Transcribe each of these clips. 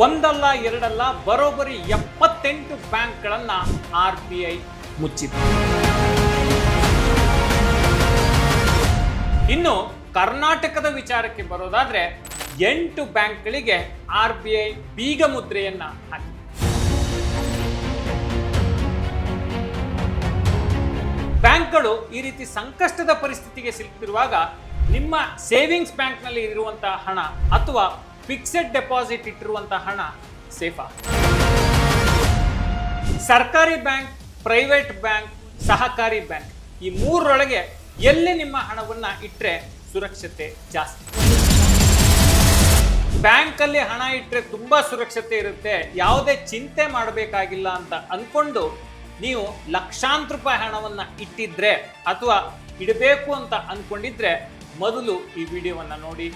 ಒಂದಲ್ಲ ಎರಡಲ್ಲ ಬರೋಬ್ಬರಿ 78 ಬ್ಯಾಂಕ್ಗಳನ್ನ RBI ಮುಚ್ಚಿದೆ. ಇನ್ನು ಕರ್ನಾಟಕದ ವಿಚಾರಕ್ಕೆ ಬರೋದಾದ್ರೆ 8 ಬ್ಯಾಂಕ್ಗಳಿಗೆ RBI ಬೀಗ ಮುದ್ರೆಯನ್ನ ಹಾಕಿದೆ. ಬ್ಯಾಂಕ್ಗಳು ಈ ರೀತಿ ಸಂಕಷ್ಟದ ಪರಿಸ್ಥಿತಿಗೆ ಸಿಲುಕಿರುವಾಗ ನಿಮ್ಮ ಸೇವಿಂಗ್ಸ್ ಬ್ಯಾಂಕ್ನಲ್ಲಿ ಇರುವಂತಹ ಹಣ ಅಥವಾ ಫಿಕ್ಸೆಡ್ ಡೆಪಾಸಿಟ್ ಇಟ್ಟಿರುವಂತಹ ಹಣ ಸೇಫಾ? ಸರ್ಕಾರಿ ಬ್ಯಾಂಕ್, ಪ್ರೈವೇಟ್ ಬ್ಯಾಂಕ್, ಸಹಕಾರಿ ಬ್ಯಾಂಕ್ ಈ ಮೂರರೊಳಗೆ ಎಲ್ಲಿ ನಿಮ್ಮ ಹಣವನ್ನ ಇಟ್ಟರೆ ಸುರಕ್ಷತೆ ಜಾಸ್ತಿ? ಬ್ಯಾಂಕಲ್ಲಿ ಹಣ ಇಟ್ಟರೆ ತುಂಬಾ ಸುರಕ್ಷತೆ ಇರುತ್ತೆ, ಯಾವುದೇ ಚಿಂತೆ ಮಾಡಬೇಕಾಗಿಲ್ಲ ಅಂತ ಅನ್ಕೊಂಡು ನೀವು ಲಕ್ಷಾಂತರ ರೂಪಾಯಿ ಹಣವನ್ನ ಇಟ್ಟಿದ್ರೆ ಅಥವಾ ಇಡಬೇಕು ಅಂತ ಅನ್ಕೊಂಡಿದ್ರೆ ಮೊದಲು ಈ ವಿಡಿಯೋವನ್ನ ನೋಡಿ.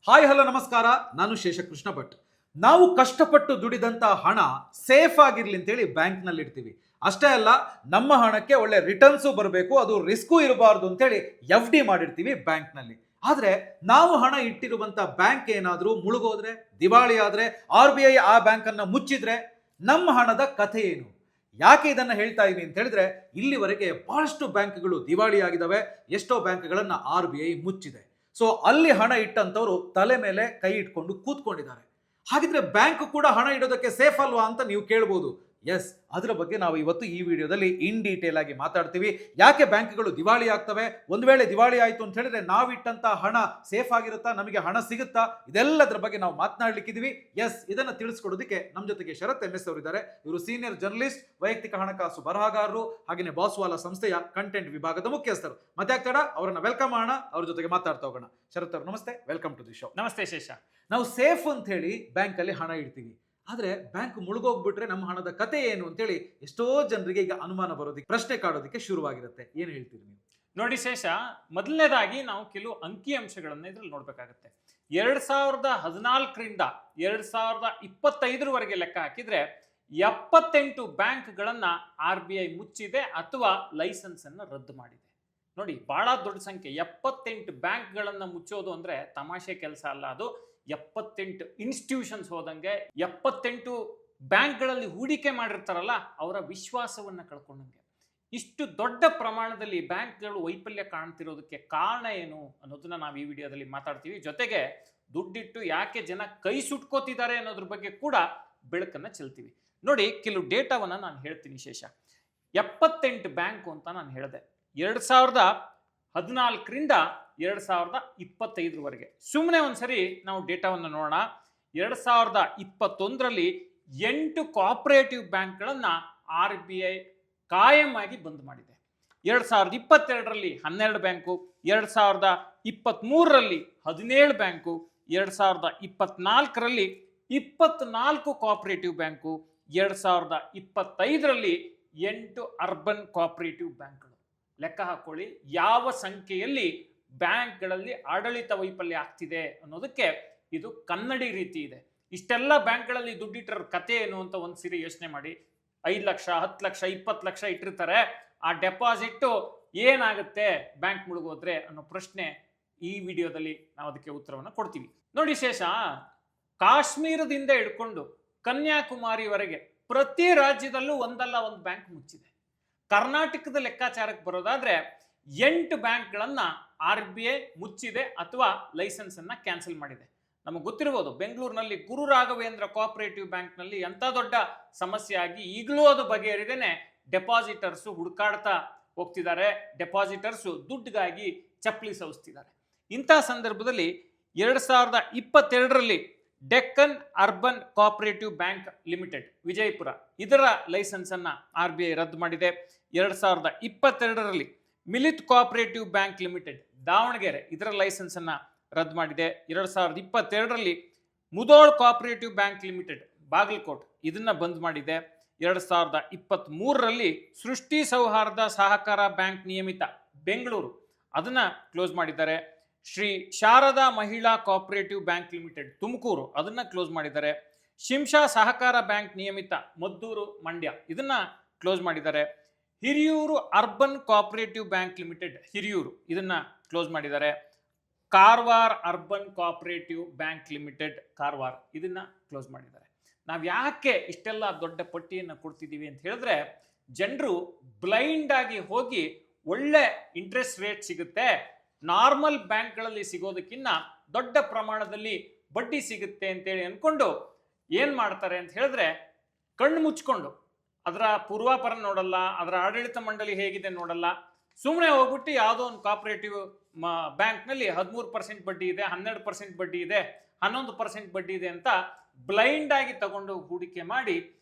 ಹಾಯ್ ಹಲೋ ನಮಸ್ಕಾರ, ನಾನು ಶೇಷಕೃಷ್ಣ ಭಟ್. ನಾವು ಕಷ್ಟಪಟ್ಟು ದುಡಿದಂತ ಹಣ ಸೇಫ್ ಆಗಿರ್ಲಿ ಅಂತೇಳಿ ಬ್ಯಾಂಕ್ನಲ್ಲಿ ಇಡ್ತೀವಿ. ಅಷ್ಟೇ ಅಲ್ಲ, ನಮ್ಮ ಹಣಕ್ಕೆ ಒಳ್ಳೆ ರಿಟರ್ನ್ಸು ಬರಬೇಕು, ಅದು ರಿಸ್ಕು ಇರಬಾರ್ದು ಅಂತೇಳಿ FD ಮಾಡಿರ್ತೀವಿ ಬ್ಯಾಂಕ್ನಲ್ಲಿ. ಆದ್ರೆ ನಾವು ಹಣ ಇಟ್ಟಿರುವಂತ ಬ್ಯಾಂಕ್ ಏನಾದ್ರೂ ಮುಳುಗೋದ್ರೆ, ದಿವಾಳಿ ಆದ್ರೆ, RBI ಆ ಬ್ಯಾಂಕ್ ಅನ್ನ ಮುಚ್ಚಿದ್ರೆ ನಮ್ಮ ಹಣದ ಕಥೆ ಏನು? ಯಾಕೆ ಇದನ್ನ ಹೇಳ್ತಾ ಇದೀನಿ ಅಂತ ಹೇಳಿದ್ರೆ, ಇಲ್ಲಿವರೆಗೆ ಬಹಳಷ್ಟು ಬ್ಯಾಂಕ್ಗಳು ದಿವಾಳಿ ಆಗಿದಾವೆ, ಎಷ್ಟೋ ಬ್ಯಾಂಕ್ಗಳನ್ನ RBI ಮುಚ್ಚಿದೆ. ಸೊ ಅಲ್ಲಿ ಹಣ ಇಟ್ಟಂತವ್ರು ತಲೆ ಮೇಲೆ ಕೈ ಇಟ್ಕೊಂಡು ಕೂತ್ಕೊಂಡಿದ್ದಾರೆ. ಹಾಗಿದ್ರೆ ಬ್ಯಾಂಕ್ ಕೂಡ ಹಣ ಇಡೋದಕ್ಕೆ ಸೇಫ್ ಅಲ್ವಾ ಅಂತ ನೀವು ಕೇಳ್ಬೋದು. ಎಸ್, ಅದರ ಬಗ್ಗೆ ನಾವು ಇವತ್ತು ಈ ವಿಡಿಯೋದಲ್ಲಿ ಇನ್ ಡೀಟೇಲ್ ಆಗಿ ಮಾತಾಡ್ತೀವಿ. ಯಾಕೆ ಬ್ಯಾಂಕ್ಗಳು ದಿವಾಳಿ ಆಗ್ತವೆ, ಒಂದ್ ವೇಳೆ ದಿವಾಳಿ ಆಯ್ತು ಅಂತ ಹೇಳಿದ್ರೆ ನಾವಿಟ್ಟಂತ ಹಣ ಸೇಫ್ ಆಗಿರುತ್ತಾ, ನಮಗೆ ಹಣ ಸಿಗುತ್ತಾ, ಇದೆಲ್ಲದರ ಬಗ್ಗೆ ನಾವು ಮಾತನಾಡ್ಲಿಕ್ಕಿದೀವಿ. ಎಸ್, ಇದನ್ನ ತಿಳಿಸ್ಕೊಡೋದಕ್ಕೆ ನಮ್ಮ ಜೊತೆಗೆ ಶರತ್ MS ಅವರಿದ್ದಾರೆ. ಇವರು ಸೀನಿಯರ್ ಜರ್ನಲಿಸ್ಟ್, ವೈಯಕ್ತಿಕ ಹಣಕಾಸು ಬರಹಗಾರರು, ಹಾಗೆಯೇ ಬಾಸ್ವಾಲಾ ಸಂಸ್ಥೆಯ ಕಂಟೆಂಟ್ ವಿಭಾಗದ ಮುಖ್ಯಸ್ಥರು. ಮತ್ತೆ ಆಗ್ತಾಡ ಅವರನ್ನ ವೆಲ್ಕಮ್ ಮಾಡೋಣ, ಅವ್ರ ಜೊತೆಗೆ ಮಾತಾಡ್ತಾ ಹೋಗೋಣ. ಶರತ್ ಅವರು ನಮಸ್ತೆ, ವೆಲ್ಕಮ್ ಟು ದಿ ಶೋ. ನಮಸ್ತೆ ಶೇಷ. ನಾವು ಸೇಫ್ ಅಂತ ಹೇಳಿ ಬ್ಯಾಂಕ್ ಅಲ್ಲಿ ಹಣ ಇಡ್ತೀವಿ, ಆದ್ರೆ ಬ್ಯಾಂಕ್ ಮುಳುಗೋಗ್ಬಿಟ್ರೆ ನಮ್ಮ ಹಣದ ಕತೆ ಏನು ಅಂತೇಳಿ ಎಷ್ಟೋ ಜನರಿಗೆ ಈಗ ಅನುಮಾನ ಬರೋದಕ್ಕೆ, ಪ್ರಶ್ನೆ ಕಾಡೋದಕ್ಕೆ ಶುರುವಾಗಿರುತ್ತೆ. ಏನ್ ಹೇಳ್ತೀರಿ ನೀವು? ನೋಡಿ ಶೇಷ, ಮೊದಲನೇದಾಗಿ ನಾವು ಕೆಲವು ಅಂಕಿ ಅಂಶಗಳನ್ನ ಇದ್ರಲ್ಲಿ ನೋಡ್ಬೇಕಾಗತ್ತೆ. 2014ರಿಂದ 2025 ಲೆಕ್ಕ ಹಾಕಿದ್ರೆ 78 ಬ್ಯಾಂಕ್ಗಳನ್ನ RBI ಮುಚ್ಚಿದೆ ಅಥವಾ ಲೈಸೆನ್ಸ್ ಅನ್ನ ರದ್ದು ಮಾಡಿದೆ. ನೋಡಿ, ಬಹಳ ದೊಡ್ಡ ಸಂಖ್ಯೆ. 78 ಬ್ಯಾಂಕ್ಗಳನ್ನ ಮುಚ್ಚೋದು ಅಂದ್ರೆ ತಮಾಷೆ ಕೆಲಸ ಅಲ್ಲ. ಅದು 78 ಇನ್ಸ್ಟಿಟ್ಯೂಷನ್ಸ್ ಹೋದಂಗೆ, 78 ಬ್ಯಾಂಕ್ಗಳಲ್ಲಿ ಹೂಡಿಕೆ ಮಾಡಿರ್ತಾರಲ್ಲ ಅವರ ವಿಶ್ವಾಸವನ್ನ ಕಳ್ಕೊಂಡಂಗೆ. ಇಷ್ಟು ದೊಡ್ಡ ಪ್ರಮಾಣದಲ್ಲಿ ಬ್ಯಾಂಕ್ಗಳು ವೈಫಲ್ಯ ಕಾಣ್ತಿರೋದಕ್ಕೆ ಕಾರಣ ಏನು ಅನ್ನೋದನ್ನ ನಾವು ಈ ವಿಡಿಯೋದಲ್ಲಿ ಮಾತಾಡ್ತೀವಿ. ಜೊತೆಗೆ ದುಡ್ಡಿಟ್ಟು ಯಾಕೆ ಜನ ಕೈ ಸುಟ್ಕೋತಿದ್ದಾರೆ ಅನ್ನೋದ್ರ ಬಗ್ಗೆ ಕೂಡ ಬೆಳಕನ್ನ ಚೆಲ್ತೀವಿ. ನೋಡಿ, ಕೆಲವು ಡೇಟಾವನ್ನ ನಾನು ಹೇಳ್ತೀನಿ ಶೇಷ. 78 ಬ್ಯಾಂಕು ಅಂತ ನಾನು ಹೇಳಿದೆ. 2014ರಿಂದ 2025 ಸುಮ್ಮನೆ ಒಂದ್ಸರಿ ನಾವು ಡೇಟಾವನ್ನು ನೋಡೋಣ. 2021ರಲ್ಲಿ 8 ಕೋಆಪರೇಟಿವ್ ಬ್ಯಾಂಕ್ಗಳನ್ನ RBI ಕಾಯಂ ಆಗಿ ಬಂದ್ ಮಾಡಿದೆ. 2022ರಲ್ಲಿ 12 ಬ್ಯಾಂಕು, 2023ರಲ್ಲಿ 17 ಬ್ಯಾಂಕು, 2024ರಲ್ಲಿ 24 ಕೋಆಪರೇಟಿವ್ ಬ್ಯಾಂಕು, 2025ರಲ್ಲಿ 8 ಅರ್ಬನ್ ಕೋಆಪರೇಟಿವ್ ಬ್ಯಾಂಕ್ಗಳು. ಲೆಕ್ಕ ಹಾಕೊಳ್ಳಿ ಯಾವ ಸಂಖ್ಯೆಯಲ್ಲಿ ಬ್ಯಾಂಕ್ಗಳಲ್ಲಿ ಆಡಳಿತ ವೈಫಲ್ಯ ಆಗ್ತಿದೆ ಅನ್ನೋದಕ್ಕೆ ಇದು ಕನ್ನಡಿ ರೀತಿ ಇದೆ. ಇಷ್ಟೆಲ್ಲ ಬ್ಯಾಂಕ್ಗಳಲ್ಲಿ ದುಡ್ಡಿಟ್ಟರ ಕತೆ ಏನು ಅಂತ ಒಂದ್ಸರಿ ಯೋಚನೆ ಮಾಡಿ. 5 ಲಕ್ಷ, 10 ಲಕ್ಷ, 20 ಲಕ್ಷ ಇಟ್ಟಿರ್ತಾರೆ. ಆ ಡೆಪಾಸಿಟ್ ಏನಾಗುತ್ತೆ ಬ್ಯಾಂಕ್ ಮುಳುಗೋದ್ರೆ ಅನ್ನೋ ಪ್ರಶ್ನೆ ಈ ವಿಡಿಯೋದಲ್ಲಿ ನಾವು ಅದಕ್ಕೆ ಉತ್ತರವನ್ನು ಕೊಡ್ತೀವಿ. ನೋಡಿ ಶೇಷ, ಕಾಶ್ಮೀರದಿಂದ ಹಿಡ್ಕೊಂಡು ಕನ್ಯಾಕುಮಾರಿವರೆಗೆ ಪ್ರತಿ ರಾಜ್ಯದಲ್ಲೂ ಒಂದಲ್ಲ ಒಂದು ಬ್ಯಾಂಕ್ ಮುಚ್ಚಿದೆ. ಕರ್ನಾಟಕದ ಲೆಕ್ಕಾಚಾರಕ್ಕೆ ಬರೋದಾದ್ರೆ 8 ಬ್ಯಾಂಕ್ಗಳನ್ನ RBI ಮುಚ್ಚಿದೆ ಅಥವಾ ಲೈಸೆನ್ಸ್ ಅನ್ನ ಕ್ಯಾನ್ಸಲ್ ಮಾಡಿದೆ. ನಮಗೆ ಗೊತ್ತಿರಬಹುದು, ಬೆಂಗಳೂರಿನಲ್ಲಿ ಗುರು ರಾಘವೇಂದ್ರ ಕೋಆಪರೇಟಿವ್ ಬ್ಯಾಂಕ್ನಲ್ಲಿ ಎಂತ ದೊಡ್ಡ ಸಮಸ್ಯೆ ಆಗಿ ಈಗಲೂ ಅದು ಬಗೆಹರಿದೇನೆ ಡೆಪಾಸಿಟರ್ಸ್ ಹುಡುಕಾಡ್ತಾ ಹೋಗ್ತಿದ್ದಾರೆ. ಡೆಪಾಸಿಟರ್ಸ್ ದುಡ್ಡಿಗಾಗಿ ಚಪ್ಪಲಿ ಸವಿಸ್ತಿದ್ದಾರೆ. ಇಂತಹ ಸಂದರ್ಭದಲ್ಲಿ 2022ರಲ್ಲಿ Deccan urban cooperative bank limited Vijayapura, ಇದರ ಲೈಸೆನ್ಸ್ ಅನ್ನ RBI ರದ್ದು ಮಾಡಿದೆ. 2022ರಲ್ಲಿ ಮಿಲಿತ್ ಕೋಆಪರೇಟಿವ್ ಬ್ಯಾಂಕ್ ಲಿಮಿಟೆಡ್ ದಾವಣಗೆರೆ, ಇದರ ಲೈಸೆನ್ಸ್ ಅನ್ನ ರದ್ದು ಮಾಡಿದೆ. 2022ರಲ್ಲಿ Mudhol cooperative bank limited Bagalkot, ಇದನ್ನ ಬಂದ್ ಮಾಡಿದೆ. 2023ರಲ್ಲಿ ಸೃಷ್ಟಿ ಸೌಹಾರ್ದ ಸಹಕಾರ ಬ್ಯಾಂಕ್ ನಿಯಮಿತ ಬೆಂಗಳೂರು, ಅದನ್ನ ಕ್ಲೋಸ್ ಮಾಡಿದ್ದಾರೆ. ಶ್ರೀ ಶಾರದಾ ಮಹಿಳಾ ಕೋಆಪರೇಟಿವ್ ಬ್ಯಾಂಕ್ ಲಿಮಿಟೆಡ್ ತುಮಕೂರು, ಅದನ್ನ ಕ್ಲೋಸ್ ಮಾಡಿದ್ದಾರೆ. ಶಿಂಷಾ ಸಹಕಾರ ಬ್ಯಾಂಕ್ ನಿಯಮಿತ ಮದ್ದೂರು ಮಂಡ್ಯ ಇದನ್ನ ಕ್ಲೋಸ್ ಮಾಡಿದ್ದಾರೆ. Hiriyur urban cooperative bank limited Hiriyur ಇದನ್ನ ಕ್ಲೋಸ್ ಮಾಡಿದ್ದಾರೆ. Karwar urban cooperative bank limited Karwar ಇದನ್ನ ಕ್ಲೋಸ್ ಮಾಡಿದ್ದಾರೆ. ನಾವು ಯಾಕೆ ಇಷ್ಟೆಲ್ಲ ದೊಡ್ಡ ಪಟ್ಟಿಯನ್ನು ಕೊಡ್ತಿದ್ದೀವಿ ಅಂತ ಹೇಳಿದ್ರೆ, ಜನರು ಬ್ಲೈಂಡ್ ಆಗಿ ಹೋಗಿ ಒಳ್ಳೆ ಇಂಟ್ರೆಸ್ಟ್ ರೇಟ್ ಸಿಗುತ್ತೆ, ನಾರ್ಮಲ್ ಬ್ಯಾಂಕ್ಗಳಲ್ಲಿ ಸಿಗೋದಕ್ಕಿಂತ ದೊಡ್ಡ ಪ್ರಮಾಣದಲ್ಲಿ ಬಡ್ಡಿ ಸಿಗುತ್ತೆ ಅಂತೇಳಿ ಅನ್ಕೊಂಡು ಏನು ಮಾಡ್ತಾರೆ ಅಂತ ಹೇಳಿದ್ರೆ, ಕಣ್ಣು ಮುಚ್ಕೊಂಡು ಅದರ ಪೂರ್ವಾಪರ ನೋಡಲ್ಲ, ಅದರ ಆಡಳಿತ ಮಂಡಳಿ ಹೇಗಿದೆ ನೋಡಲ್ಲ, ಸುಮ್ಮನೆ ಹೋಗ್ಬಿಟ್ಟು ಯಾವುದೋ ಒಂದು ಕೋಆಪರೇಟಿವ್ ಬ್ಯಾಂಕ್ನಲ್ಲಿ 13% ಬಡ್ಡಿ ಇದೆ, 12% ಬಡ್ಡಿ ಇದೆ, 11% ಬಡ್ಡಿ ಇದೆ ಅಂತ ಬ್ಲೈಂಡ್ ಆಗಿ ತಗೊಂಡು ಹೂಡಿಕೆ ಮಾಡಿ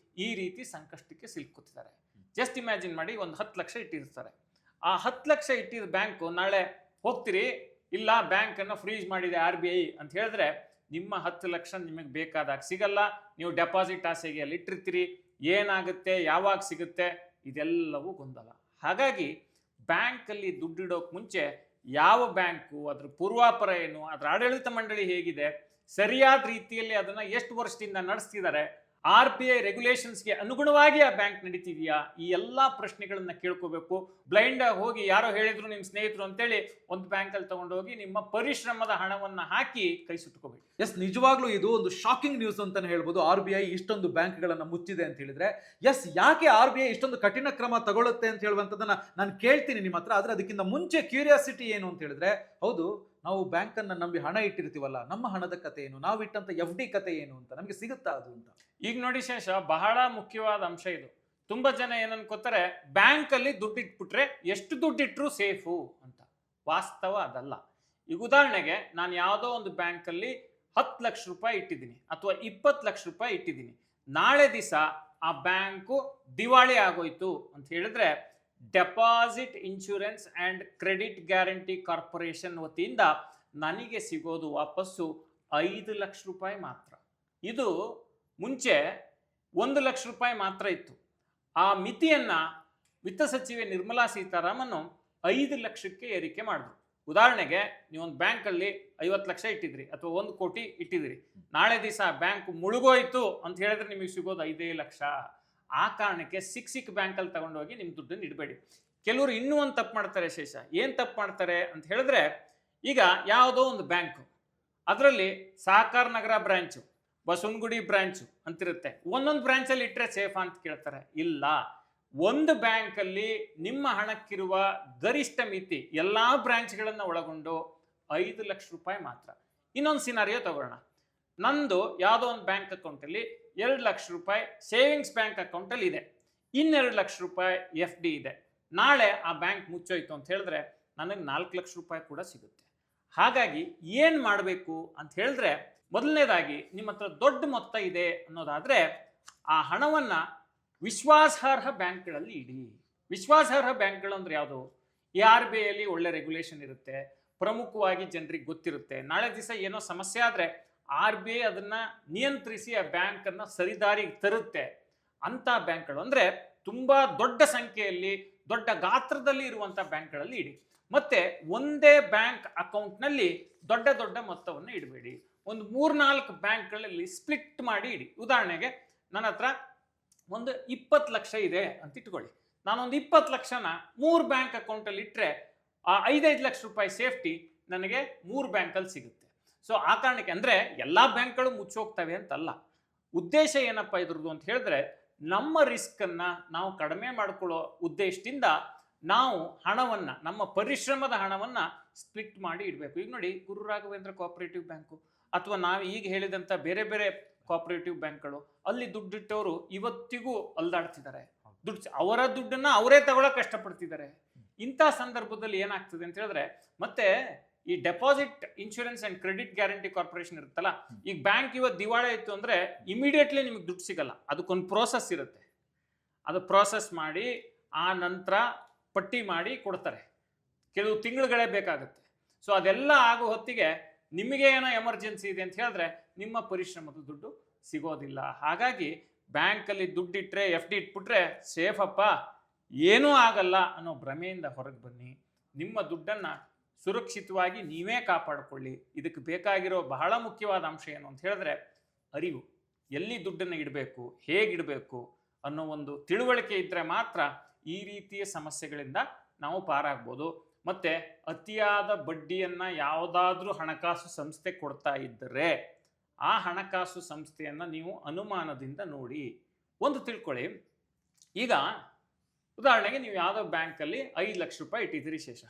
ಈ ರೀತಿ ಸಂಕಷ್ಟಕ್ಕೆ ಸಿಲುಕುತ್ತಿದ್ದಾರೆ. ಜಸ್ಟ್ ಇಮ್ಯಾಜಿನ್ ಮಾಡಿ, ಒಂದು 10 ಲಕ್ಷ ಇಟ್ಟಿರ್ತಾರೆ. ಆ 10 ಲಕ್ಷ ಇಟ್ಟಿದ್ದ ಬ್ಯಾಂಕು ನಾಳೆ ಹೋಗ್ತೀರಿ, ಇಲ್ಲ ಬ್ಯಾಂಕನ್ನು ಫ್ರೀಸ್ ಮಾಡಿದೆ RBI ಅಂತ ಹೇಳಿದ್ರೆ, ನಿಮ್ಮ 10 ಲಕ್ಷ ನಿಮಗೆ ಬೇಕಾದಾಗ ಸಿಗಲ್ಲ. ನೀವು ಡೆಪಾಸಿಟ್ ಆಸೆಗೆ ಅಲ್ಲಿ ಇಟ್ಟಿರ್ತೀರಿ, ಏನಾಗುತ್ತೆ, ಯಾವಾಗ ಸಿಗುತ್ತೆ, ಇದೆಲ್ಲವೂ ಗೊಂದಲ. ಹಾಗಾಗಿ ಬ್ಯಾಂಕಲ್ಲಿ ದುಡ್ಡಿಡೋಕೆ ಮುಂಚೆ ಯಾವ ಬ್ಯಾಂಕು, ಅದ್ರ ಪೂರ್ವಾಪರ ಏನು, ಅದರ ಆಡಳಿತ ಮಂಡಳಿ ಹೇಗಿದೆ, ಸರಿಯಾದ ರೀತಿಯಲ್ಲಿ ಅದನ್ನ ಎಷ್ಟು ವರ್ಷದಿಂದ ನಡೆಸ್ತಿದ್ದಾರೆ, RBI ರೆಗ್ಯುಲೇಷನ್ಸ್ಗೆ ಅನುಗುಣವಾಗಿ ಆ ಬ್ಯಾಂಕ್ ನಡೀತಿದೆಯಾ, ಈ ಎಲ್ಲ ಪ್ರಶ್ನೆಗಳನ್ನ ಕೇಳ್ಕೋಬೇಕು. ಬ್ಲೈಂಡ್ ಆಗಿ ಹೋಗಿ ಯಾರೋ ಹೇಳಿದ್ರು ನಿಮ್ಮ ಸ್ನೇಹಿತರು ಅಂತೇಳಿ ಒಂದು ಬ್ಯಾಂಕಲ್ಲಿ ತಗೊಂಡೋಗಿ ನಿಮ್ಮ ಪರಿಶ್ರಮದ ಹಣವನ್ನ ಹಾಕಿ ಕೈ ಸುಟ್ಕೋಬೇಕು. ಎಸ್, ನಿಜವಾಗ್ಲೂ ಇದು ಒಂದು ಶಾಕಿಂಗ್ ನ್ಯೂಸ್ ಅಂತಾನೆ ಹೇಳ್ಬೋದು. RBI ಇಷ್ಟೊಂದು ಬ್ಯಾಂಕ್ಗಳನ್ನ ಮುಚ್ಚಿದೆ ಅಂತ ಹೇಳಿದ್ರೆ. ಎಸ್, ಯಾಕೆ RBI ಇಷ್ಟೊಂದು ಕಠಿಣ ಕ್ರಮ ತಗೊಳುತ್ತೆ ಅಂತ ಹೇಳುವಂಥದ್ದನ್ನ ನಾನು ಕೇಳ್ತೀನಿ ನಿಮ್ಮ ಹತ್ರ. ಆದ್ರೆ ಅದಕ್ಕಿಂತ ಮುಂಚೆ ಕ್ಯೂರಿಯಾಸಿಟಿ ಏನು ಅಂತ ಹೇಳಿದ್ರೆ, ಹೌದು, ನಾವು ಬ್ಯಾಂಕನ್ನು ನಂಬಿ ಹಣ ಇಟ್ಟಿರ್ತೀವಲ್ಲ, ನಮ್ಮ ಹಣದ ಕತೆ ಏನು, ನಾವು ಇಟ್ಟಂತ FD ಕತೆ ಏನು ಅಂತ ನಮಗೆ ಸಿಗುತ್ತಾ ಅದು ಅಂತ? ಈಗ ನೋಡಿ ಶೇಷ, ಬಹಳ ಮುಖ್ಯವಾದ ಅಂಶ ಇದು. ತುಂಬಾ ಜನ ಏನನ್ಕೋತಾರೆ, ಬ್ಯಾಂಕ್ ಅಲ್ಲಿ ದುಡ್ಡು ಇಟ್ಬಿಟ್ರೆ ಎಷ್ಟು ದುಡ್ಡು ಇಟ್ರು ಸೇಫು ಅಂತ. ವಾಸ್ತವ ಅದಲ್ಲ. ಈಗ ಉದಾಹರಣೆಗೆ, ನಾನು ಯಾವುದೋ ಒಂದು ಬ್ಯಾಂಕ್ ಅಲ್ಲಿ 10 ಲಕ್ಷ ರೂಪಾಯಿ ಇಟ್ಟಿದ್ದೀನಿ ಅಥವಾ 20 ಲಕ್ಷ ರೂಪಾಯಿ ಇಟ್ಟಿದ್ದೀನಿ. ನಾಳೆ ದಿವಸ ಆ ಬ್ಯಾಂಕು ದಿವಾಳಿ ಆಗೋಯ್ತು ಅಂತ ಹೇಳಿದ್ರೆ, deposit insurance and credit guarantee corporation ವತಿಯಿಂದ ನನಗೆ ಸಿಗೋದು ವಾಪಸ್ಸು 5 ಲಕ್ಷ ರೂಪಾಯಿ ಮಾತ್ರ. ಇದು ಮುಂಚೆ 1 ಲಕ್ಷ ರೂಪಾಯಿ ಮಾತ್ರ ಇತ್ತು. ಆ ಮಿತಿಯನ್ನ ವಿತ್ತ ಸಚಿವೆ ನಿರ್ಮಲಾ ಸೀತಾರಾಮನ್ 5 ಲಕ್ಷಕ್ಕೆ ಏರಿಕೆ ಮಾಡಿದ್ರು. ಉದಾಹರಣೆಗೆ, ನೀವೊಂದು ಬ್ಯಾಂಕಲ್ಲಿ 50 ಲಕ್ಷ ಇಟ್ಟಿದ್ರಿ ಅಥವಾ 1 ಕೋಟಿ ಇಟ್ಟಿದ್ರಿ. ನಾಳೆ ದಿವಸ ಬ್ಯಾಂಕ್ ಮುಳುಗೋಯ್ತು ಅಂತ ಹೇಳಿದ್ರೆ ನಿಮಗೆ ಸಿಗೋದು 5 ಲಕ್ಷ. ಆ ಕಾರಣಕ್ಕೆ ಸಿಕ್ ಬ್ಯಾಂಕಲ್ಲಿ ತಗೊಂಡೋಗಿ ನಿಮ್ಮ ದುಡ್ಡನ್ನು ಇಡಬೇಡಿ. ಕೆಲವರು ಇನ್ನೂ ಒಂದು ತಪ್ಪು ಮಾಡ್ತಾರೆ ಶೇಷ. ಏನು ತಪ್ಪು ಮಾಡ್ತಾರೆ ಅಂತ ಹೇಳಿದ್ರೆ, ಈಗ ಯಾವುದೋ ಒಂದು ಬ್ಯಾಂಕು, ಅದರಲ್ಲಿ ಸಹಕಾರ ನಗರ ಬ್ರಾಂಚು, ಬಸವನಗುಡಿ ಬ್ರಾಂಚು ಅಂತಿರುತ್ತೆ. ಒಂದೊಂದು ಬ್ರಾಂಚಲ್ಲಿ ಇಟ್ಟರೆ ಸೇಫಾ ಅಂತ ಕೇಳ್ತಾರೆ. ಇಲ್ಲ, ಒಂದು ಬ್ಯಾಂಕಲ್ಲಿ ನಿಮ್ಮ ಹಣಕ್ಕಿರುವ ಗರಿಷ್ಠ ಮಿತಿ ಎಲ್ಲ ಬ್ರಾಂಚ್ಗಳನ್ನು ಒಳಗೊಂಡು 5 ಲಕ್ಷ ರೂಪಾಯಿ ಮಾತ್ರ. ಇನ್ನೊಂದು ಸಿನಾರಿಯೋ ತಗೊಳ್ಳೋಣ. ನಂದು ಯಾವುದೋ ಒಂದು ಬ್ಯಾಂಕ್ ಅಕೌಂಟಲ್ಲಿ 2 ಲಕ್ಷ ರೂಪಾಯಿ ಸೇವಿಂಗ್ಸ್ ಬ್ಯಾಂಕ್ ಅಕೌಂಟಲ್ಲಿ ಇದೆ, 2 ಲಕ್ಷ ರೂಪಾಯಿ FD ಇದೆ. ನಾಳೆ ಆ ಬ್ಯಾಂಕ್ ಮುಚ್ಚೋಯ್ತು ಅಂತ ಹೇಳಿದ್ರೆ ನನಗೆ 4 ಲಕ್ಷ ರೂಪಾಯಿ ಕೂಡ ಸಿಗುತ್ತೆ. ಹಾಗಾಗಿ ಏನು ಮಾಡಬೇಕು ಅಂತ ಹೇಳಿದ್ರೆ, ಮೊದಲನೇದಾಗಿ ನಿಮ್ಮ ಹತ್ರ ದೊಡ್ಡ ಮೊತ್ತ ಇದೆ ಅನ್ನೋದಾದ್ರೆ ಆ ಹಣವನ್ನ ವಿಶ್ವಾಸಾರ್ಹ ಬ್ಯಾಂಕ್ಗಳಲ್ಲಿ ಇಡಿ. ವಿಶ್ವಾಸಾರ್ಹ ಬ್ಯಾಂಕ್ಗಳು ಅಂದ್ರೆ ಯಾವುದು? ಈ RBI ಅಲ್ಲಿ ಒಳ್ಳೆ ರೆಗ್ಯುಲೇಷನ್ ಇರುತ್ತೆ, ಪ್ರಮುಖವಾಗಿ ಜನರಿಗೆ ಗೊತ್ತಿರುತ್ತೆ. ನಾಳೆ ದಿವಸ ಏನೋ ಸಮಸ್ಯೆ ಆದರೆ RBI ಅದನ್ನ ನಿಯಂತ್ರಿಸಿ ಆ ಬ್ಯಾಂಕ್ ಅನ್ನ ಸರಿದಾರಿಗೆ ತರುತ್ತೆ. ಅಂತ ಬ್ಯಾಂಕ್ಗಳು ಅಂದ್ರೆ ತುಂಬಾ ದೊಡ್ಡ ಸಂಖ್ಯೆಯಲ್ಲಿ, ದೊಡ್ಡ ಗಾತ್ರದಲ್ಲಿ ಇರುವಂತ ಬ್ಯಾಂಕ್ಗಳಲ್ಲಿ ಇಡಿ. ಮತ್ತೆ ಒಂದೇ ಬ್ಯಾಂಕ್ ಅಕೌಂಟ್ನಲ್ಲಿ ದೊಡ್ಡ ದೊಡ್ಡ ಮೊತ್ತವನ್ನು ಇಡಬೇಡಿ. ಒಂದು 3-4 ಬ್ಯಾಂಕ್ಗಳಲ್ಲಿ ಸ್ಪ್ಲಿಟ್ ಮಾಡಿ ಇಡಿ. ಉದಾಹರಣೆಗೆ, ನನ್ನ ಹತ್ರ ಒಂದು 20 ಲಕ್ಷ ಇದೆ ಅಂತ ಇಟ್ಕೊಳ್ಳಿ. ನಾನೊಂದು 20 ಲಕ್ಷನ 3 ಬ್ಯಾಂಕ್ ಅಕೌಂಟಲ್ಲಿ ಇಟ್ಟರೆ ಆ 5-5 ಲಕ್ಷ ರೂಪಾಯಿ ಸೇಫ್ಟಿ ನನಗೆ 3 ಬ್ಯಾಂಕಲ್ಲಿ ಸಿಗುತ್ತೆ. ಸೊ ಆ ಕಾರಣಕ್ಕೆ, ಅಂದರೆ ಎಲ್ಲ ಬ್ಯಾಂಕ್ಗಳು ಮುಚ್ಚೋಗ್ತವೆ ಅಂತಲ್ಲ. ಉದ್ದೇಶ ಏನಪ್ಪ ಇದ್ರದ್ದು ಅಂತ ಹೇಳಿದ್ರೆ, ನಮ್ಮ ರಿಸ್ಕನ್ನು ನಾವು ಕಡಿಮೆ ಮಾಡ್ಕೊಳ್ಳೋ ಉದ್ದೇಶದಿಂದ ನಾವು ಹಣವನ್ನು, ನಮ್ಮ ಪರಿಶ್ರಮದ ಹಣವನ್ನು ಸ್ಪ್ಲಿಟ್ ಮಾಡಿ ಇಡಬೇಕು. ಈಗ ನೋಡಿ, ಗುರು ರಾಘವೇಂದ್ರ ಕೋಆಪರೇಟಿವ್ ಬ್ಯಾಂಕು ಅಥವಾ ನಾವು ಈಗ ಹೇಳಿದಂಥ ಬೇರೆ ಬೇರೆ ಕೋಆಪರೇಟಿವ್ ಬ್ಯಾಂಕ್ಗಳು, ಅಲ್ಲಿ ದುಡ್ಡಿಟ್ಟವರು ಇವತ್ತಿಗೂ ಅಲ್ದಾಡ್ತಿದ್ದಾರೆ. ಅವರ ದುಡ್ಡನ್ನು ಅವರೇ ತಗೊಳ್ಳೋಕೆ ಕಷ್ಟಪಡ್ತಿದ್ದಾರೆ. ಇಂಥ ಸಂದರ್ಭದಲ್ಲಿ ಏನಾಗ್ತದೆ ಅಂತ ಹೇಳಿದ್ರೆ, ಮತ್ತೆ ಈ deposit insurance and credit guarantee corporation ಇರುತ್ತಲ್ಲ, ಈಗ ಬ್ಯಾಂಕ್ ಇವತ್ತು ದಿವಾಳಿ ಆಯಿತು ಅಂದರೆ ಇಮಿಡಿಯೇಟ್ಲಿ ನಿಮಗೆ ದುಡ್ಡು ಸಿಗಲ್ಲ. ಅದಕ್ಕೊಂದು ಪ್ರೋಸೆಸ್ ಇರುತ್ತೆ. ಅದು ಪ್ರೋಸೆಸ್ ಮಾಡಿ ಆ ನಂತರ ಪಟ್ಟಿ ಮಾಡಿ ಕೊಡ್ತಾರೆ. ಕೆಲವು ತಿಂಗಳುಗಳೇ ಬೇಕಾಗುತ್ತೆ. ಸೊ ಅದೆಲ್ಲ ಆಗೋ ಹೊತ್ತಿಗೆ ನಿಮಗೆ ಏನೋ ಎಮರ್ಜೆನ್ಸಿ ಇದೆ ಅಂತ ಹೇಳಿದ್ರೆ ನಿಮ್ಮ ಪರಿಶ್ರಮದ ದುಡ್ಡು ಸಿಗೋದಿಲ್ಲ. ಹಾಗಾಗಿ ಬ್ಯಾಂಕಲ್ಲಿ ದುಡ್ಡಿಟ್ರೆ, FD ಇಟ್ಬಿಟ್ರೆ ಸೇಫಪ್ಪ, ಏನೂ ಆಗಲ್ಲ ಅನ್ನೋ ಭ್ರಮೆಯಿಂದ ಹೊರಗೆ ಬನ್ನಿ. ನಿಮ್ಮ ದುಡ್ಡನ್ನು ಸುರಕ್ಷಿತವಾಗಿ ನೀವೇ ಕಾಪಾಡಿಕೊಳ್ಳಿ. ಇದಕ್ಕೆ ಬೇಕಾಗಿರೋ ಬಹಳ ಮುಖ್ಯವಾದ ಅಂಶ ಏನು ಅಂತ ಹೇಳಿದ್ರೆ ಅರಿವು. ಎಲ್ಲಿ ದುಡ್ಡನ್ನು ಇಡಬೇಕು, ಹೇಗಿಡಬೇಕು ಅನ್ನೋ ಒಂದು ತಿಳುವಳಿಕೆ ಇದ್ದರೆ ಮಾತ್ರ ಈ ರೀತಿಯ ಸಮಸ್ಯೆಗಳಿಂದ ನಾವು ಪಾರಾಗ್ಬೋದು. ಮತ್ತೆ ಅತಿಯಾದ ಬಡ್ಡಿಯನ್ನ ಯಾವುದಾದ್ರೂ ಹಣಕಾಸು ಸಂಸ್ಥೆ ಕೊಡ್ತಾ ಇದ್ದರೆ ಆ ಹಣಕಾಸು ಸಂಸ್ಥೆಯನ್ನ ನೀವು ಅನುಮಾನದಿಂದ ನೋಡಿ. ಒಂದು ತಿಳ್ಕೊಳ್ಳಿ, ಈಗ ಉದಾಹರಣೆಗೆ ನೀವು ಯಾವುದೋ ಬ್ಯಾಂಕಲ್ಲಿ 5 ಲಕ್ಷ ರೂಪಾಯಿ ಇಟ್ಟಿದ್ದೀರಿ ಶೇಷ,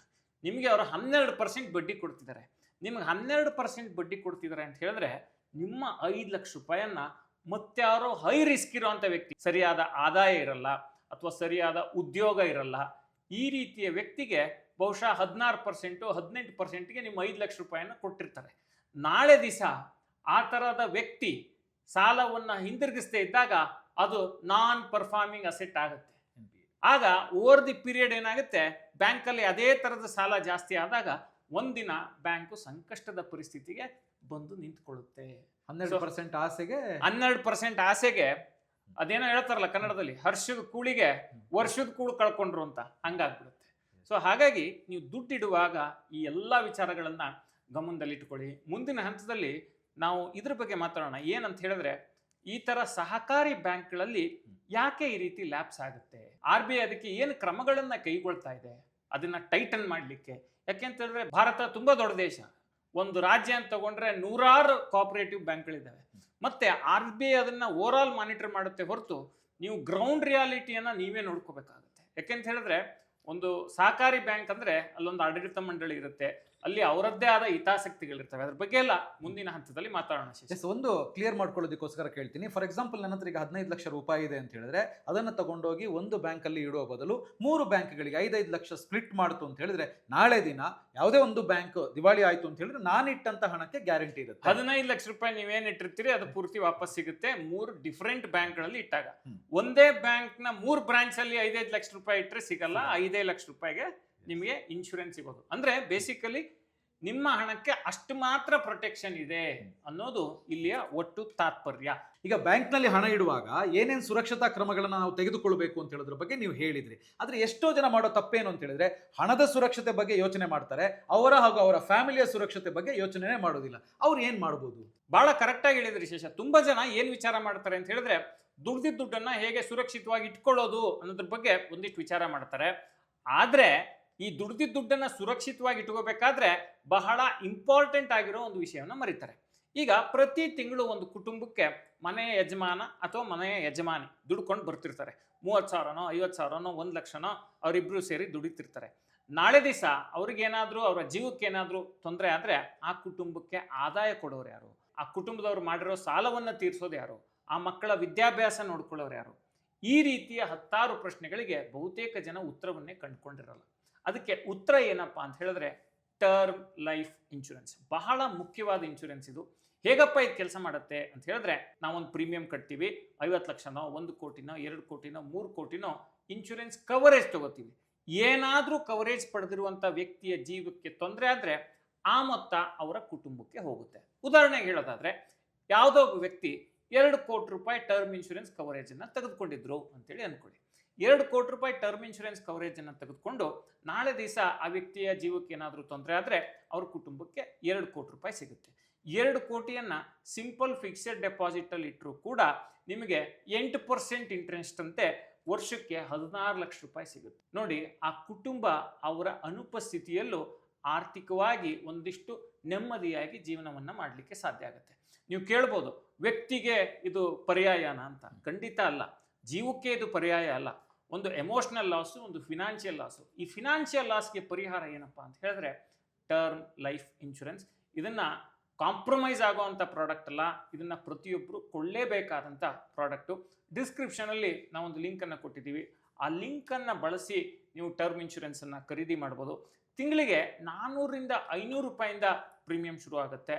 ನಿಮಗೆ ಅವರು 12% ಬಡ್ಡಿ ಕೊಡ್ತಿದ್ದಾರೆ. ನಿಮ್ಗೆ 12% ಬಡ್ಡಿ ಕೊಡ್ತಿದ್ದಾರೆ ಅಂತ ಹೇಳಿದ್ರೆ ನಿಮ್ಮ 5 ಲಕ್ಷ ರೂಪಾಯಿಯನ್ನ ಮತ್ತಾರೋ ಹೈ ರಿಸ್ಕ್ ಇರೋಂಥ ವ್ಯಕ್ತಿ, ಸರಿಯಾದ ಆದಾಯ ಇರಲ್ಲ ಅಥವಾ ಸರಿಯಾದ ಉದ್ಯೋಗ ಇರಲ್ಲ, ಈ ರೀತಿಯ ವ್ಯಕ್ತಿಗೆ ಬಹುಶಃ 16% 18%ಗೆ ನಿಮ್ಮ 5 ಲಕ್ಷ ರೂಪಾಯಿಯನ್ನ ಕೊಟ್ಟಿರ್ತಾರೆ. ನಾಳೆ ದಿವಸ ಆ ಥರದ ವ್ಯಕ್ತಿ ಸಾಲವನ್ನು ಹಿಂದಿರುಗಿಸದೇ ಇದ್ದಾಗ ಅದು ನಾನ್ ಪರ್ಫಾರ್ಮಿಂಗ್ ಅಸೆಟ್ ಆಗುತ್ತೆ. ಆಗ ಓವರ್ ದಿ ಪೀರಿಯಡ್ ಏನಾಗುತ್ತೆ, ಬ್ಯಾಂಕಲ್ಲಿ ಅದೇ ಥರದ ಸಾಲ ಜಾಸ್ತಿ ಆದಾಗ ಒಂದಿನ ಬ್ಯಾಂಕು ಸಂಕಷ್ಟದ ಪರಿಸ್ಥಿತಿಗೆ ಬಂದು ನಿಂತ್ಕೊಳ್ಳುತ್ತೆ. 12% ಆಸೆಗೆ 12% ಆಸೆಗೆ ಅದೇನೋ ಹೇಳ್ತಾರಲ್ಲ ಕನ್ನಡದಲ್ಲಿ, ಹರ್ಷದ ಕೂಳಿಗೆ ವರ್ಷದ ಕೂಳು ಕಳ್ಕೊಂಡ್ರು ಅಂತ, ಹಂಗಾಗ್ಬಿಡುತ್ತೆ. ಸೊ ಹಾಗಾಗಿ ನೀವು ದುಡ್ಡಿಡುವಾಗ ಈ ಎಲ್ಲ ವಿಚಾರಗಳನ್ನ ಗಮನದಲ್ಲಿಟ್ಕೊಳ್ಳಿ. ಮುಂದಿನ ಹಂತದಲ್ಲಿ ನಾವು ಇದ್ರ ಬಗ್ಗೆ ಮಾತಾಡೋಣ. ಏನಂತ ಹೇಳಿದ್ರೆ, ಈ ತರ ಸಹಕಾರಿ ಬ್ಯಾಂಕ್ಗಳಲ್ಲಿ ಯಾಕೆ ಈ ರೀತಿ ಲ್ಯಾಪ್ಸ್ ಆಗುತ್ತೆ, RBI ಅದಕ್ಕೆ ಏನು ಕ್ರಮಗಳನ್ನ ಕೈಗೊಳ್ತಾ ಇದೆ ಅದನ್ನ ಟೈಟನ್ ಮಾಡ್ಲಿಕ್ಕೆ. ಯಾಕೆಂತ ಹೇಳಿದ್ರೆ ಭಾರತ ತುಂಬಾ ದೊಡ್ಡ ದೇಶ, ಒಂದು ರಾಜ್ಯ ಅಂತ ತಗೊಂಡ್ರೆ ನೂರಾರು ಕೋಆಪರೇಟಿವ್ ಬ್ಯಾಂಕ್ಗಳಿದ್ದಾವೆ. ಮತ್ತೆ RBI ಅದನ್ನ ಓವರ್ ಆಲ್ ಮಾನಿಟರ್ ಮಾಡುತ್ತೆ ಹೊರತು ನೀವು ಗ್ರೌಂಡ್ ರಿಯಾಲಿಟಿಯನ್ನ ನೀವೇ ನೋಡ್ಕೋಬೇಕಾಗುತ್ತೆ. ಯಾಕೆಂತ ಹೇಳಿದ್ರೆ ಒಂದು ಸಹಕಾರಿ ಬ್ಯಾಂಕ್ ಅಂದ್ರೆ ಅಲ್ಲೊಂದು ಆಡಳಿತ ಮಂಡಳಿ ಇರುತ್ತೆ, ಅಲ್ಲಿ ಅವರದ್ದೇ ಆದ ಹಿತಾಸಕ್ತಿಗಳಿರ್ತವೆ. ಅದ್ರ ಬಗ್ಗೆ ಎಲ್ಲ ಮುಂದಿನ ಹಂತದಲ್ಲಿ ಮಾತಾಡೋಣ. ಒಂದು ಕ್ಲಿಯರ್ ಮಾಡ್ಕೊಳ್ಳೋದಕ್ಕೋಸ್ಕರ ಕೇಳ್ತೀನಿ. ಫಾರ್ ಎಕ್ಸಾಂಪಲ್, ನನ್ನ ಹತ್ರ ಈಗ 15 ಲಕ್ಷ ರೂಪಾಯಿ ಇದೆ ಅಂತ ಹೇಳಿದ್ರೆ ಅದನ್ನ ತಗೊಂಡೋಗಿ ಒಂದು ಬ್ಯಾಂಕ್ ಅಲ್ಲಿ ಇಡುವ ಬದಲು 3 ಬ್ಯಾಂಕ್ಗಳಿಗೆ 5-5 ಲಕ್ಷ ಸ್ಪ್ಲಿಟ್ ಮಾಡ್ತು ಅಂತ ಹೇಳಿದ್ರೆ ನಾಳೆ ದಿನ ಯಾವುದೇ ಒಂದು ಬ್ಯಾಂಕ್ ದಿವಾಳಿ ಆಯ್ತು ಅಂತ ಹೇಳಿದ್ರೆ ನಾನು ಇಟ್ಟಂತ ಹಣಕ್ಕೆ ಗ್ಯಾರಂಟಿ ಇರುತ್ತೆ. 15 ಲಕ್ಷ ರೂಪಾಯಿ ನೀವೇನ್ ಇಟ್ಟಿರ್ತೀರಿ ಅದು ಪೂರ್ತಿ ವಾಪಸ್ ಸಿಗುತ್ತೆ 3 ಡಿಫರೆಂಟ್ ಬ್ಯಾಂಕ್ ಗಳಲ್ಲಿ ಇಟ್ಟಾಗ. ಒಂದೇ ಬ್ಯಾಂಕ್ ನ 3 ಬ್ರಾಂಚ್ ಅಲ್ಲಿ 5-5 ಲಕ್ಷ ರೂಪಾಯಿ ಇಟ್ಟರೆ ಸಿಗಲ್ಲ, 5 ಲಕ್ಷ ರೂಪಾಯಿಗೆ ನಿಮಗೆ ಇನ್ಶೂರೆನ್ಸ್ ಸಿಗೋದು. ಅಂದ್ರೆ ಬೇಸಿಕಲಿ ನಿಮ್ಮ ಹಣಕ್ಕೆ ಅಷ್ಟು ಮಾತ್ರ ಪ್ರೊಟೆಕ್ಷನ್ ಇದೆ ಅನ್ನೋದು ಇಲ್ಲಿಯ ಒಟ್ಟು ತಾತ್ಪರ್ಯ. ಈಗ ಬ್ಯಾಂಕ್ ನಲ್ಲಿ ಹಣ ಇಡುವಾಗ ಏನೇನು ಸುರಕ್ಷತಾ ಕ್ರಮಗಳನ್ನ ನಾವು ತೆಗೆದುಕೊಳ್ಬೇಕು ಅಂತ ಹೇಳೋದ್ರ ಬಗ್ಗೆ ನೀವು ಹೇಳಿದ್ರಿ. ಆದ್ರೆ ಎಷ್ಟೋ ಜನ ಮಾಡೋ ತಪ್ಪೇನು ಅಂತ ಹೇಳಿದ್ರೆ ಹಣದ ಸುರಕ್ಷತೆ ಬಗ್ಗೆ ಯೋಚನೆ ಮಾಡ್ತಾರೆ, ಅವರ ಹಾಗೂ ಅವರ ಫ್ಯಾಮಿಲಿಯ ಸುರಕ್ಷತೆ ಬಗ್ಗೆ ಯೋಚನೆ ಮಾಡೋದಿಲ್ಲ. ಅವ್ರು ಏನ್ ಮಾಡಬಹುದು? ಬಹಳ ಕರೆಕ್ಟ್ ಆಗಿ ಹೇಳಿದ್ರಿ ಶೇಷ. ತುಂಬಾ ಜನ ಏನ್ ವಿಚಾರ ಮಾಡ್ತಾರೆ ಅಂತ ಹೇಳಿದ್ರೆ ದುಡ್ದಿದ್ದ ದುಡ್ಡನ್ನ ಹೇಗೆ ಸುರಕ್ಷಿತವಾಗಿ ಇಟ್ಕೊಳ್ಳೋದು ಅನ್ನೋದ್ರ ಬಗ್ಗೆ ಒಂದಿಷ್ಟು ವಿಚಾರ ಮಾಡ್ತಾರೆ. ಆದ್ರೆ ಈ ದುಡ್ದಿದ್ದ ದುಡ್ಡನ್ನ ಸುರಕ್ಷಿತವಾಗಿ ಇಟ್ಕೋಬೇಕಾದ್ರೆ ಬಹಳ ಇಂಪಾರ್ಟೆಂಟ್ ಆಗಿರೋ ಒಂದು ವಿಷಯವನ್ನ ಮರೀತಾರೆ. ಈಗ ಪ್ರತಿ ತಿಂಗಳು ಒಂದು ಕುಟುಂಬಕ್ಕೆ ಮನೆಯ ಯಜಮಾನ ಅಥವಾ ಮನೆಯ ಯಜಮಾನಿ ದುಡ್ಕೊಂಡು ಬರ್ತಿರ್ತಾರೆ. 30,000ನೋ 50,000ನೋ 1 ಲಕ್ಷನೋ ಅವರಿಬ್ರು ಸೇರಿ ದುಡಿತಿರ್ತಾರೆ. ನಾಳೆ ದಿವಸ ಅವ್ರಿಗೇನಾದ್ರೂ ಅವರ ಜೀವಕ್ಕೇನಾದ್ರೂ ತೊಂದರೆ ಆದ್ರೆ ಆ ಕುಟುಂಬಕ್ಕೆ ಆದಾಯ ಕೊಡೋರು ಯಾರು, ಆ ಕುಟುಂಬದವ್ರು ಮಾಡಿರೋ ಸಾಲವನ್ನ ತೀರ್ಸೋದು ಯಾರು, ಆ ಮಕ್ಕಳ ವಿದ್ಯಾಭ್ಯಾಸ ನೋಡ್ಕೊಳ್ಳೋರು ಯಾರು? ಈ ರೀತಿಯ 10 ಪ್ರಶ್ನೆಗಳಿಗೆ ಬಹುತೇಕ ಜನ ಉತ್ತರವನ್ನೇ ಕಂಡುಕೊಂಡಿರಲ್ಲ. ಅದಕ್ಕೆ ಉತ್ತರ ಏನಪ್ಪಾ ಅಂತ ಹೇಳಿದ್ರೆ ಟರ್ಮ್ ಲೈಫ್ ಇನ್ಶೂರೆನ್ಸ್ ಬಹಳ ಮುಖ್ಯವಾದ ಇನ್ಶೂರೆನ್ಸ್. ಇದು ಹೇಗಪ್ಪ ಇದು ಕೆಲಸ ಮಾಡುತ್ತೆ ಅಂತ ಹೇಳಿದ್ರೆ, ನಾವೊಂದು ಪ್ರೀಮಿಯಂ ಕಟ್ತೀವಿ, 50 ಲಕ್ಷನೋ 1 ಕೋಟಿನೋ 2 ಕೋಟಿನೋ 3 ಕೋಟಿನೋ ಇನ್ಶೂರೆನ್ಸ್ ಕವರೇಜ್ ತಗೋತೀವಿ. ಏನಾದ್ರೂ ಕವರೇಜ್ ಪಡೆದಿರುವಂತ ವ್ಯಕ್ತಿಯ ಜೀವಕ್ಕೆ ತೊಂದರೆ ಆದ್ರೆ ಆ ಮೊತ್ತ ಅವರ ಕುಟುಂಬಕ್ಕೆ ಹೋಗುತ್ತೆ. ಉದಾಹರಣೆಗೆ ಹೇಳೋದಾದ್ರೆ, ಯಾವುದೋ ವ್ಯಕ್ತಿ 2 ಕೋಟಿ ರೂಪಾಯಿ ಟರ್ಮ್ ಇನ್ಶೂರೆನ್ಸ್ ಕವರೇಜ್ ಅನ್ನ ತೆಗೆದುಕೊಂಡಿದ್ರು ಅಂತೇಳಿ ಅನ್ಕೊಳ್ಳಿ. 2 ಕೋಟಿ ರೂಪಾಯಿ ಟರ್ಮ್ ಇನ್ಶೂರೆನ್ಸ್ ಕವರೇಜ್ ಅನ್ನು ತೆಗೆದುಕೊಂಡು ನಾಳೆ ದಿವಸ ಆ ವ್ಯಕ್ತಿಯ ಜೀವಕ್ಕೆ ಏನಾದರೂ ತೊಂದರೆ ಆದರೆ ಅವ್ರ ಕುಟುಂಬಕ್ಕೆ 2 ಕೋಟಿ ರೂಪಾಯಿ ಸಿಗುತ್ತೆ. 2 ಕೋಟಿಯನ್ನ ಸಿಂಪಲ್ ಫಿಕ್ಸೆಡ್ ಡೆಪಾಸಿಟ್ ಅಲ್ಲಿ ಇಟ್ಟರು ಕೂಡ ನಿಮಗೆ 8% ಇಂಟ್ರೆಸ್ಟ್ ಅಂತೆ ವರ್ಷಕ್ಕೆ 16 ಲಕ್ಷ ರೂಪಾಯಿ ಸಿಗುತ್ತೆ. ನೋಡಿ, ಆ ಕುಟುಂಬ ಅವರ ಅನುಪಸ್ಥಿತಿಯಲ್ಲೂ ಆರ್ಥಿಕವಾಗಿ ಒಂದಿಷ್ಟು ನೆಮ್ಮದಿಯಾಗಿ ಜೀವನವನ್ನ ಮಾಡಲಿಕ್ಕೆ ಸಾಧ್ಯ ಆಗುತ್ತೆ. ನೀವು ಕೇಳ್ಬೋದು, ವ್ಯಕ್ತಿಗೆ ಇದು ಪರ್ಯಾಯನ ಅಂತ. ಖಂಡಿತ ಅಲ್ಲ, ಜೀವಕ್ಕೆ ಇದು ಪರ್ಯಾಯ ಅಲ್ಲ. ಒಂದು ಎಮೋಷನಲ್ ಲಾಸು, ಒಂದು ಫಿನಾನ್ಷಿಯಲ್ ಲಾಸು. ಈ ಫಿನಾನ್ಷಿಯಲ್ ಲಾಸ್ಗೆ ಪರಿಹಾರ ಏನಪ್ಪಾ ಅಂತ ಹೇಳಿದ್ರೆ ಟರ್ಮ್ ಲೈಫ್ ಇನ್ಶೂರೆನ್ಸ್. ಇದನ್ನ ಕಾಂಪ್ರಮೈಸ್ ಆಗುವಂಥ ಪ್ರಾಡಕ್ಟ್ ಅಲ್ಲ, ಇದನ್ನ ಪ್ರತಿಯೊಬ್ಬರು ಕೊಳ್ಳೇಬೇಕಾದಂಥ ಪ್ರಾಡಕ್ಟು. ಡಿಸ್ಕ್ರಿಪ್ಷನಲ್ಲಿ ನಾವೊಂದು ಲಿಂಕನ್ನು ಕೊಟ್ಟಿದ್ದೀವಿ, ಆ ಲಿಂಕನ್ನು ಬಳಸಿ ನೀವು ಟರ್ಮ್ ಇನ್ಶೂರೆನ್ಸನ್ನು ಖರೀದಿ ಮಾಡ್ಬೋದು. ತಿಂಗಳಿಗೆ 400ರಿಂದ 500 ರೂಪಾಯಿಂದ ಪ್ರೀಮಿಯಂ ಶುರು ಆಗುತ್ತೆ.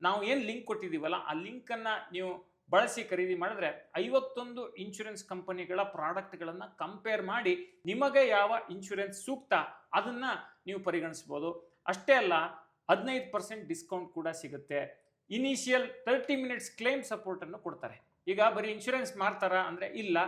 ನಾವು ಏನು ಲಿಂಕ್ ಕೊಟ್ಟಿದ್ದೀವಲ್ಲ ಆ ಲಿಂಕನ್ನು ನೀವು ಬಳಸಿ ಖರೀದಿ ಮಾಡಿದ್ರೆ 51 ಇನ್ಶೂರೆನ್ಸ್ ಕಂಪನಿಗಳ ಪ್ರಾಡಕ್ಟ್ಗಳನ್ನು ಕಂಪೇರ್ ಮಾಡಿ ನಿಮಗೆ ಯಾವ ಇನ್ಶೂರೆನ್ಸ್ ಸೂಕ್ತ ಅದನ್ನ ನೀವು ಪರಿಗಣಿಸ್ಬೋದು. ಅಷ್ಟೇ ಅಲ್ಲ, 15% ಡಿಸ್ಕೌಂಟ್ ಕೂಡ ಸಿಗುತ್ತೆ. ಇನಿಷಿಯಲ್ 30 ಮಿನಿಟ್ಸ್ ಕ್ಲೇಮ್ ಸಪೋರ್ಟ್ ಅನ್ನು ಕೊಡ್ತಾರೆ. ಈಗ ಬರೀ ಇನ್ಶೂರೆನ್ಸ್ ಮಾಡ್ತಾರಾ ಅಂದ್ರೆ ಇಲ್ಲ,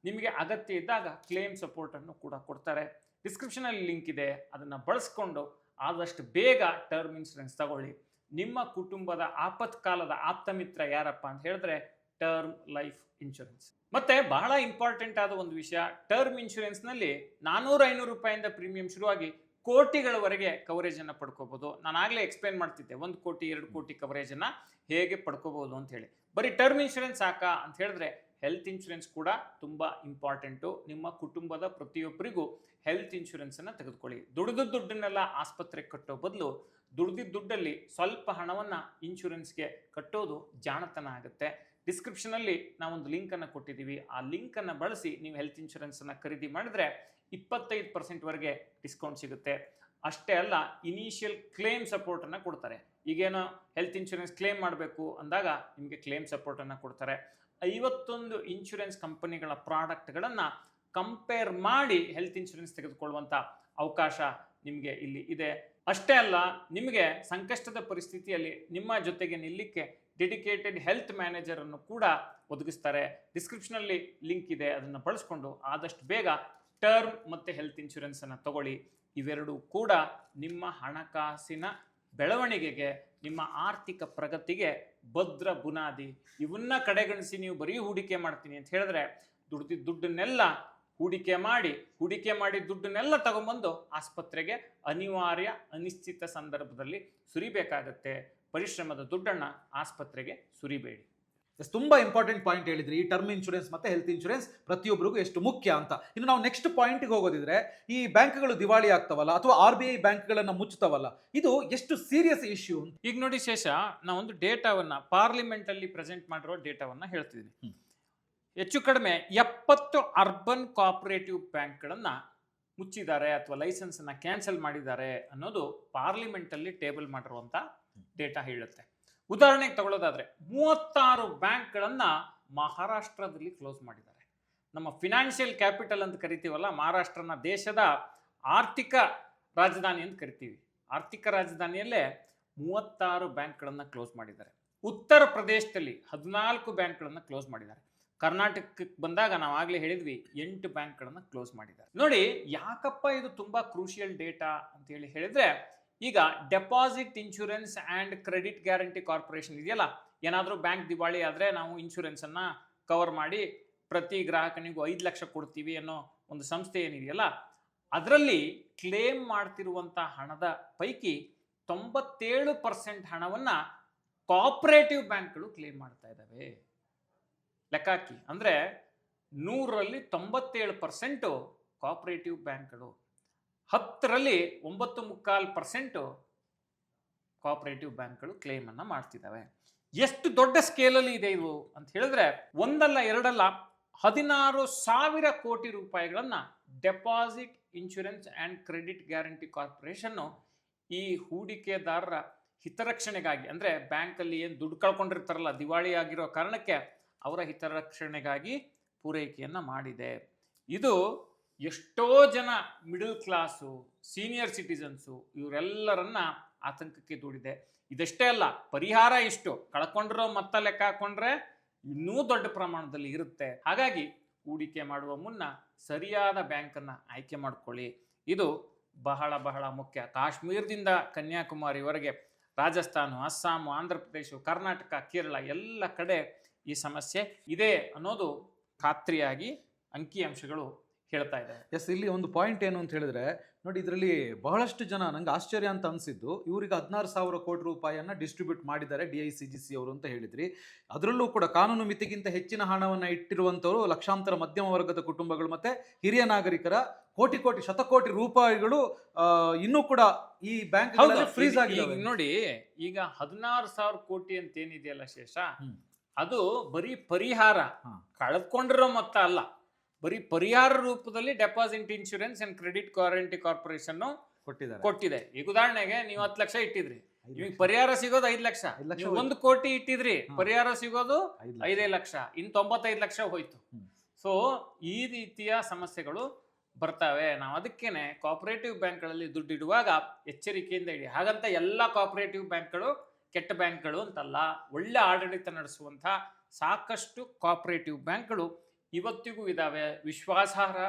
ನಿಮಗೆ ಅಗತ್ಯ ಇದ್ದಾಗ ಕ್ಲೇಮ್ ಸಪೋರ್ಟ್ ಅನ್ನು ಕೂಡ ಕೊಡ್ತಾರೆ. ಡಿಸ್ಕ್ರಿಪ್ಷನ್ ಅಲ್ಲಿ ಲಿಂಕ್ ಇದೆ, ಅದನ್ನ ಬಳಸ್ಕೊಂಡು ಆದಷ್ಟು ಬೇಗ ಟರ್ಮ್ ಇನ್ಶೂರೆನ್ಸ್ ತಗೊಳ್ಳಿ. ನಿಮ್ಮ ಕುಟುಂಬದ ಆಪತ್ಕಾಲದ ಆಪ್ತ ಮಿತ್ರ ಯಾರಪ್ಪ ಅಂತ ಹೇಳಿದ್ರೆ ಟರ್ಮ್ ಲೈಫ್ ಇನ್ಶೂರೆನ್ಸ್. ಮತ್ತೆ ಬಹಳ ಇಂಪಾರ್ಟೆಂಟ್ ಆದ ಒಂದು ವಿಷಯ, ಟರ್ಮ್ ಇನ್ಶೂರೆನ್ಸ್ ನಲ್ಲಿ 400-500 ರೂಪಾಯಿಂದ ಪ್ರೀಮಿಯಂ ಶುರುವಾಗಿ ಕೋಟಿಗಳವರೆಗೆ ಕವರೇಜ್ ಅನ್ನ ಪಡ್ಕೋಬಹುದು. ನಾನು ಆಗ್ಲೇ ಎಕ್ಸ್ಪ್ಲೇನ್ ಮಾಡ್ತಿದ್ದೆ 1 ಕೋಟಿ 2 ಕೋಟಿ ಕವರೇಜ್ ಅನ್ನ ಹೇಗೆ ಪಡ್ಕೋಬಹುದು ಅಂತ ಹೇಳಿ. ಬರೀ ಟರ್ಮ್ ಇನ್ಶೂರೆನ್ಸ್ ಸಾಕಾ ಅಂತ ಹೇಳಿದ್ರೆ ಹೆಲ್ತ್ ಇನ್ಶೂರೆನ್ಸ್ ಕೂಡ ತುಂಬಾ ಇಂಪಾರ್ಟೆಂಟು. ನಿಮ್ಮ ಕುಟುಂಬದ ಪ್ರತಿಯೊಬ್ಬರಿಗೂ ಹೆಲ್ತ್ ಇನ್ಶೂರೆನ್ಸ್ ಅನ್ನ ತೆಗೆದುಕೊಳ್ಳಿ. ದುಡಿದ ದುಡ್ಡನ್ನೆಲ್ಲ ಆಸ್ಪತ್ರೆಗೆ ಕಟ್ಟೋ ಬದಲು ದುಡ್ದಿದ್ದ ದುಡ್ಡಲ್ಲಿ ಸ್ವಲ್ಪ ಹಣವನ್ನ ಇನ್ಶೂರೆನ್ಸ್ಗೆ ಕಟ್ಟೋದು ಜಾಣತನ ಆಗುತ್ತೆ. ಡಿಸ್ಕ್ರಿಪ್ಷನ್ ಅಲ್ಲಿ ನಾವೊಂದು ಲಿಂಕ್ ಅನ್ನು ಕೊಟ್ಟಿದ್ದೀವಿ. ಆ ಲಿಂಕ್ ಅನ್ನು ಬಳಸಿ ನೀವು ಹೆಲ್ತ್ ಇನ್ಶೂರೆನ್ಸ್ ಅನ್ನ ಖರೀದಿ ಮಾಡಿದ್ರೆ 25% ವರೆಗೆ ಡಿಸ್ಕೌಂಟ್ ಸಿಗುತ್ತೆ. ಅಷ್ಟೇ ಅಲ್ಲ, ಇನಿಷಿಯಲ್ ಕ್ಲೇಮ್ ಸಪೋರ್ಟ್ ಅನ್ನ ಕೊಡ್ತಾರೆ. ಈಗೇನೋ ಹೆಲ್ತ್ ಇನ್ಶೂರೆನ್ಸ್ ಕ್ಲೇಮ್ ಮಾಡಬೇಕು ಅಂದಾಗ ನಿಮಗೆ ಕ್ಲೇಮ್ ಸಪೋರ್ಟ್ ಅನ್ನ ಕೊಡ್ತಾರೆ. 51 ಇನ್ಶೂರೆನ್ಸ್ ಕಂಪನಿಗಳ ಪ್ರಾಡಕ್ಟ್ಗಳನ್ನು ಕಂಪೇರ್ ಮಾಡಿ ಹೆಲ್ತ್ ಇನ್ಶೂರೆನ್ಸ್ ತೆಗೆದುಕೊಳ್ಳುವಂಥ ಅವಕಾಶ ನಿಮಗೆ ಇಲ್ಲಿ ಇದೆ. ಅಷ್ಟೇ ಅಲ್ಲ, ನಿಮಗೆ ಸಂಕಷ್ಟದ ಪರಿಸ್ಥಿತಿಯಲ್ಲಿ ನಿಮ್ಮ ಜೊತೆಗೆ ನಿಲ್ಲಕ್ಕೆ ಡೆಡಿಕೇಟೆಡ್ ಹೆಲ್ತ್ ಮ್ಯಾನೇಜರ್ ಅನ್ನು ಕೂಡ ಒದಗಿಸ್ತಾರೆ. ಡಿಸ್ಕ್ರಿಪ್ಷನಲ್ಲಿ ಲಿಂಕ್ ಇದೆ, ಅದನ್ನು ಬಳಸ್ಕೊಂಡು ಆದಷ್ಟು ಬೇಗ ಟರ್ಮ್ ಮತ್ತು ಹೆಲ್ತ್ ಇನ್ಶೂರೆನ್ಸ್ ಅನ್ನು ತಗೊಳ್ಳಿ. ಇವೆರಡೂ ಕೂಡ ನಿಮ್ಮ ಹಣಕಾಸಿನ ಬೆಳವಣಿಗೆಗೆ, ನಿಮ್ಮ ಆರ್ಥಿಕ ಪ್ರಗತಿಗೆ ಭದ್ರ ಬುನಾದಿ. ಇವನ್ನ ಕಡೆಗಣಿಸಿ ನೀವು ಬರೀ ಹೂಡಿಕೆ ಮಾಡ್ತೀನಿ ಅಂತ ಹೇಳಿದ್ರೆ ದುಡ್ದಿದ್ದ ದುಡ್ಡನ್ನೆಲ್ಲ ಹೂಡಿಕೆ ಮಾಡಿ ದುಡ್ಡನ್ನೆಲ್ಲ ತಗೊಂಬಂದು ಆಸ್ಪತ್ರೆಗೆ ಅನಿವಾರ್ಯ ಅನಿಶ್ಚಿತ ಸಂದರ್ಭದಲ್ಲಿ ಸುರಿಬೇಕಾಗತ್ತೆ. ಪರಿಶ್ರಮದ ದುಡ್ಡನ್ನ ಆಸ್ಪತ್ರೆಗೆ ಸುರಿಬೇಡಿ. ತುಂಬಾ ಇಂಪಾರ್ಟೆಂಟ್ ಪಾಯಿಂಟ್ ಹೇಳಿದ್ರಿ. ಈ ಟರ್ಮ್ ಇನ್ಶೂರೆನ್ಸ್ ಮತ್ತೆ ಹೆಲ್ತ್ ಇನ್ಶೂರೆನ್ಸ್ ಪ್ರತಿಯೊಬ್ಬರಿಗೂ ಎಷ್ಟು ಮುಖ್ಯ ಅಂತ. ಇನ್ನು ನಾವು ನೆಕ್ಸ್ಟ್ ಪಾಯಿಂಟ್ಗೆ ಹೋಗೋದಿದ್ರೆ, ಈ ಬ್ಯಾಂಕ್ಗಳು ದಿವಾಳಿ ಆಗ್ತಾವಲ್ಲ ಅಥವಾ RBI ಬ್ಯಾಂಕ್ಗಳನ್ನ ಮುಚ್ಚುತ್ತವಲ್ಲ, ಇದು ಎಷ್ಟು ಸೀರಿಯಸ್ ಇಶ್ಯೂ ಅಂತ. ಈಗ ನೋಡಿ ಶೇಷ, ನಾವೊಂದು ಡೇಟಾವನ್ನ ಪಾರ್ಲಿಮೆಂಟ್ ಅಲ್ಲಿ ಪ್ರೆಸೆಂಟ್ ಮಾಡಿರೋ ಡೇಟಾವನ್ನ ಹೇಳ್ತಿದ್ದೀನಿ. ಹೆಚ್ಚು ಕಡಿಮೆ 70 ಅರ್ಬನ್ ಕೋಆಪರೇಟಿವ್ ಬ್ಯಾಂಕ್ಗಳನ್ನ ಮುಚ್ಚಿದ್ದಾರೆ ಅಥವಾ ಲೈಸೆನ್ಸ್ ಅನ್ನ ಕ್ಯಾನ್ಸಲ್ ಮಾಡಿದ್ದಾರೆ ಅನ್ನೋದು ಪಾರ್ಲಿಮೆಂಟ್ ಅಲ್ಲಿ ಟೇಬಲ್ ಮಾಡಿರುವಂತ ಡೇಟಾ ಹೇಳುತ್ತೆ. ಉದಾಹರಣೆಗೆ ತಗೊಳ್ಳೋದಾದ್ರೆ 36 ಬ್ಯಾಂಕ್ಗಳನ್ನ ಮಹಾರಾಷ್ಟ್ರದಲ್ಲಿ ಕ್ಲೋಸ್ ಮಾಡಿದ್ದಾರೆ. ನಮ್ಮ ಫಿನಾನ್ಷಿಯಲ್ ಕ್ಯಾಪಿಟಲ್ ಅಂತ ಕರಿತೀವಲ್ಲ, ಮಹಾರಾಷ್ಟ್ರನ ದೇಶದ ಆರ್ಥಿಕ ರಾಜಧಾನಿ ಅಂತ ಕರಿತೀವಿ. ಆರ್ಥಿಕ ರಾಜಧಾನಿಯಲ್ಲೇ 36 ಬ್ಯಾಂಕ್ಗಳನ್ನ ಕ್ಲೋಸ್ ಮಾಡಿದ್ದಾರೆ. ಉತ್ತರ ಪ್ರದೇಶದಲ್ಲಿ 14 ಬ್ಯಾಂಕ್ಗಳನ್ನ ಕ್ಲೋಸ್ ಮಾಡಿದ್ದಾರೆ. ಕರ್ನಾಟಕಕ್ಕೆ ಬಂದಾಗ ನಾವು ಆಗ್ಲೇ ಹೇಳಿದ್ವಿ 8 ಬ್ಯಾಂಕ್ಗಳನ್ನ ಕ್ಲೋಸ್ ಮಾಡಿದ್ದಾರೆ. ನೋಡಿ, ಯಾಕಪ್ಪ ಇದು ತುಂಬಾ ಕ್ರೂಷಿಯಲ್ ಡೇಟಾ ಅಂತ ಹೇಳಿದ್ರೆ, ಈಗ deposit insurance and credit guarantee corporation ಇದೆಯಲ್ಲ, ಏನಾದರೂ ಬ್ಯಾಂಕ್ ದಿವಾಳಿ ಆದರೆ ನಾವು ಇನ್ಶೂರೆನ್ಸನ್ನು ಕವರ್ ಮಾಡಿ ಪ್ರತಿ ಗ್ರಾಹಕನಿಗೂ 5 ಲಕ್ಷ ಕೊಡ್ತೀವಿ ಅನ್ನೋ ಒಂದು ಸಂಸ್ಥೆ ಏನಿದೆಯಲ್ಲ, ಅದರಲ್ಲಿ ಕ್ಲೇಮ್ ಮಾಡ್ತಿರುವಂಥ ಹಣದ ಪೈಕಿ 97% ಹಣವನ್ನು ಕೋಆಪರೇಟಿವ್ ಬ್ಯಾಂಕ್ಗಳು ಕ್ಲೇಮ್ ಮಾಡ್ತಾ ಇದ್ದಾವೆ. ಲೆಕ್ಕ ಹಾಕಿ, ಅಂದರೆ 100ರಲ್ಲಿ 97% ಕೋಆಪರೇಟಿವ್ ಬ್ಯಾಂಕ್ಗಳು, 10ರಲ್ಲಿ 9.25% ಕೋಆಪರೇಟಿವ್ ಬ್ಯಾಂಕ್ಗಳು ಕ್ಲೇಮ್ ಅನ್ನ ಮಾಡ್ತಿದ್ದಾವೆ. ಎಷ್ಟು ದೊಡ್ಡ ಸ್ಕೇಲಲ್ಲಿ ಇದೆ ಇದು ಅಂತ ಹೇಳಿದ್ರೆ, ಒಂದಲ್ಲ ಎರಡಲ್ಲ 16,000 ಕೋಟಿ ರೂಪಾಯಿಗಳನ್ನ deposit insurance and credit guarantee corporation ಈ ಹೂಡಿಕೆದಾರರ ಹಿತರಕ್ಷಣೆಗಾಗಿ, ಅಂದರೆ ಬ್ಯಾಂಕಲ್ಲಿ ಏನು ದುಡ್ಡು ಕಳ್ಕೊಂಡಿರ್ತಾರಲ್ಲ ದಿವಾಳಿ ಆಗಿರೋ ಕಾರಣಕ್ಕೆ, ಅವರ ಹಿತರಕ್ಷಣೆಗಾಗಿ ಪೂರೈಕೆಯನ್ನು ಮಾಡಿದೆ. ಇದು ಎಷ್ಟೋ ಜನ ಮಿಡಲ್ ಕ್ಲಾಸು, ಸೀನಿಯರ್ ಸಿಟಿಸನ್ಸು ಇವರೆಲ್ಲರನ್ನ ಆತಂಕಕ್ಕೆ ದೂಡಿದೆ. ಇದಷ್ಟೇ ಅಲ್ಲ, ಪರಿಹಾರ ಇಷ್ಟು ಕಳ್ಕೊಂಡಿರೋ ಮೊತ್ತ ಲೆಕ್ಕ ಹಾಕೊಂಡ್ರೆ ಇನ್ನೂ ದೊಡ್ಡ ಪ್ರಮಾಣದಲ್ಲಿ ಇರುತ್ತೆ. ಹಾಗಾಗಿ ಹೂಡಿಕೆ ಮಾಡುವ ಮುನ್ನ ಸರಿಯಾದ ಬ್ಯಾಂಕನ್ನು ಆಯ್ಕೆ ಮಾಡ್ಕೊಳ್ಳಿ. ಇದು ಬಹಳ ಬಹಳ ಮುಖ್ಯ. ಕಾಶ್ಮೀರದಿಂದ ಕನ್ಯಾಕುಮಾರಿವರೆಗೆ, ರಾಜಸ್ಥಾನ, ಅಸ್ಸಾಂ, ಆಂಧ್ರ ಪ್ರದೇಶ, ಕರ್ನಾಟಕ, ಕೇರಳ ಎಲ್ಲ ಕಡೆ ಈ ಸಮಸ್ಯೆ ಇದೆ ಅನ್ನೋದು ಖಾತ್ರಿಯಾಗಿ ಅಂಕಿಅಂಶಗಳು ಹೇಳ್ತಾ ಇದೆ. ಎಸ್, ಇಲ್ಲಿ ಒಂದು ಪಾಯಿಂಟ್ ಏನು ಅಂತ ಹೇಳಿದ್ರೆ ನೋಡಿ, ಇದರಲ್ಲಿ ಬಹಳಷ್ಟು ಜನ ನಂಗೆ ಆಶ್ಚರ್ಯ ಅಂತ ಅನಿಸಿದ್ದು, ಇವರಿಗೆ 16,000 ಕೋಟಿ ರೂಪಾಯಿಯನ್ನ ಡಿಸ್ಟ್ರಿಬ್ಯೂಟ್ ಮಾಡಿದ್ದಾರೆ DICGC ಅವರು ಅಂತ ಹೇಳಿದ್ರಿ. ಅದರಲ್ಲೂ ಕೂಡ ಕಾನೂನು ಮಿತಿಗಿಂತ ಹೆಚ್ಚಿನ ಹಣವನ್ನು ಇಟ್ಟಿರುವಂಥವರು ಲಕ್ಷಾಂತರ ಮಧ್ಯಮ ವರ್ಗದ ಕುಟುಂಬಗಳು ಮತ್ತೆ ಹಿರಿಯ ನಾಗರಿಕರ ಕೋಟಿ ಶತಕೋಟಿ ರೂಪಾಯಿಗಳು ಇನ್ನೂ ಕೂಡ ಈ ಬ್ಯಾಂಕ್ ಫ್ರೀಸ್ ಆಗಿದೆ. ನೋಡಿ, ಈಗ 16,000 ಕೋಟಿ ಅಂತ ಏನಿದೆಯಲ್ಲ ಶೇಷ, ಅದು ಬರೀ ಪರಿಹಾರ, ಕಳೆದುಕೊಂಡಿರೋ ಮೊತ್ತ ಅಲ್ಲ. ಬರೀ ಪರಿಹಾರ ರೂಪದಲ್ಲಿ deposit insurance and credit guarantee corporation ಕೊಟ್ಟಿದೆ. ಈಗ ಉದಾಹರಣೆಗೆ ನೀವು 10 ಲಕ್ಷ ಇಟ್ಟಿದ್ರಿ, ನಿಮಗೆ ಪರಿಹಾರ ಸಿಗೋದು 5 ಲಕ್ಷ. 1 ಕೋಟಿ ಇಟ್ಟಿದ್ರಿ, ಪರಿಹಾರ ಸಿಗೋದು 5 ಲಕ್ಷ, ಇನ್ನು 95 ಲಕ್ಷ ಹೋಯ್ತು. ಸೊ ಈ ರೀತಿಯ ಸಮಸ್ಯೆಗಳು ಬರ್ತವೆ. ನಾವು ಅದಕ್ಕೇನೆ ಕೋಆಪರೇಟಿವ್ ಬ್ಯಾಂಕ್ಗಳಲ್ಲಿ ದುಡ್ಡಿಡುವಾಗ ಎಚ್ಚರಿಕೆಯಿಂದ ಇಡಿ. ಹಾಗಂತ ಎಲ್ಲ ಕೋಆಪರೇಟಿವ್ ಬ್ಯಾಂಕ್ಗಳು ಕೆಟ್ಟ ಬ್ಯಾಂಕ್ಗಳು ಅಂತಲ್ಲ. ಒಳ್ಳೆ ಆಡಳಿತ ನಡೆಸುವಂಥ ಸಾಕಷ್ಟು ಕೋಆಪರೇಟಿವ್ ಬ್ಯಾಂಕ್ಗಳು ಇವತ್ತಿಗೂ ಇದ್ದಾವೆ. ವಿಶ್ವಾಸಾರ್ಹ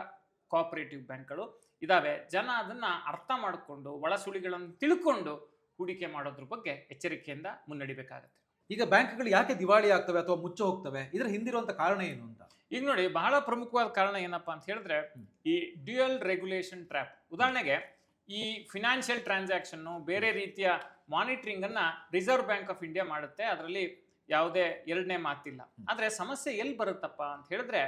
ಕೋಆಪರೇಟಿವ್ ಬ್ಯಾಂಕ್ಗಳು ಇದ್ದಾವೆ. ಜನ ಅದನ್ನ ಅರ್ಥ ಮಾಡಿಕೊಂಡು ಒಳಸುಳಿಗಳನ್ನು ತಿಳ್ಕೊಂಡು ಹೂಡಿಕೆ ಮಾಡೋದ್ರ ಬಗ್ಗೆ ಎಚ್ಚರಿಕೆಯಿಂದ ಮುನ್ನಡಿಬೇಕಾಗತ್ತೆ. ಈಗ ಬ್ಯಾಂಕ್ಗಳು ಯಾಕೆ ದಿವಾಳಿ ಆಗ್ತವೆ ಅಥವಾ ಮುಚ್ಚ ಹೋಗ್ತವೆ, ಇದರ ಹಿಂದಿರುವಂತ ಕಾರಣ ಏನು ಅಂತ? ಈಗ ನೋಡಿ, ಬಹಳ ಪ್ರಮುಖವಾದ ಕಾರಣ ಏನಪ್ಪಾ ಅಂತ ಹೇಳಿದ್ರೆ ಈ ಡ್ಯುಯಲ್ ರೆಗ್ಯುಲೇಷನ್ ಟ್ರ್ಯಾಪ್. ಉದಾಹರಣೆಗೆ ಈ ಫಿನಾನ್ಷಿಯಲ್ ಟ್ರಾನ್ಸಾಕ್ಷನ್ ಬೇರೆ ರೀತಿಯ ಮಾನಿಟರಿಂಗ್ ಅನ್ನ ರಿಸರ್ವ್ ಬ್ಯಾಂಕ್ ಆಫ್ ಇಂಡಿಯಾ ಮಾಡುತ್ತೆ, ಅದರಲ್ಲಿ ಯಾವುದೇ ಎರಡನೇ ಮಾತಿಲ್ಲ. ಆದ್ರೆ ಸಮಸ್ಯೆ ಎಲ್ಲಿ ಬರುತ್ತಪ್ಪ ಅಂತ ಹೇಳಿದ್ರೆ,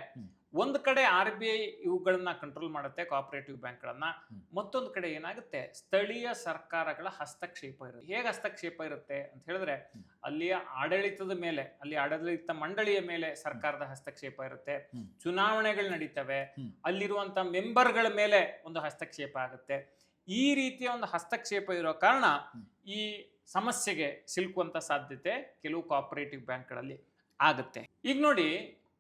ಒಂದು ಕಡೆ RBI ಇವುಗಳನ್ನ ಕಂಟ್ರೋಲ್ ಮಾಡುತ್ತೆ, ಕೋಆಪರೇಟಿವ್ ಬ್ಯಾಂಕ್ಗಳನ್ನ. ಮತ್ತೊಂದು ಕಡೆ ಏನಾಗುತ್ತೆ, ಸ್ಥಳೀಯ ಸರ್ಕಾರಗಳ ಹಸ್ತಕ್ಷೇಪ ಇರುತ್ತೆ. ಹೇಗೆ ಹಸ್ತಕ್ಷೇಪ ಇರುತ್ತೆ ಅಂತ ಹೇಳಿದ್ರೆ, ಅಲ್ಲಿಯ ಆಡಳಿತದ ಮೇಲೆ, ಅಲ್ಲಿ ಆಡಳಿತ ಮಂಡಳಿಯ ಮೇಲೆ ಸರ್ಕಾರದ ಹಸ್ತಕ್ಷೇಪ ಇರುತ್ತೆ. ಚುನಾವಣೆಗಳು ನಡೀತವೆ, ಅಲ್ಲಿರುವಂತ ಮೆಂಬರ್ಗಳ ಮೇಲೆ ಒಂದು ಹಸ್ತಕ್ಷೇಪ ಆಗುತ್ತೆ. ಈ ರೀತಿಯ ಒಂದು ಹಸ್ತಕ್ಷೇಪ ಇರೋ ಕಾರಣ ಈ ಸಮಸ್ಯೆಗೆ ಸಿಲುಕುವಂತ ಸಾಧ್ಯತೆ ಕೆಲವು ಕೋಆಪರೇಟಿವ್ ಬ್ಯಾಂಕ್ಗಳಲ್ಲಿ ಆಗುತ್ತೆ. ಈಗ ನೋಡಿ,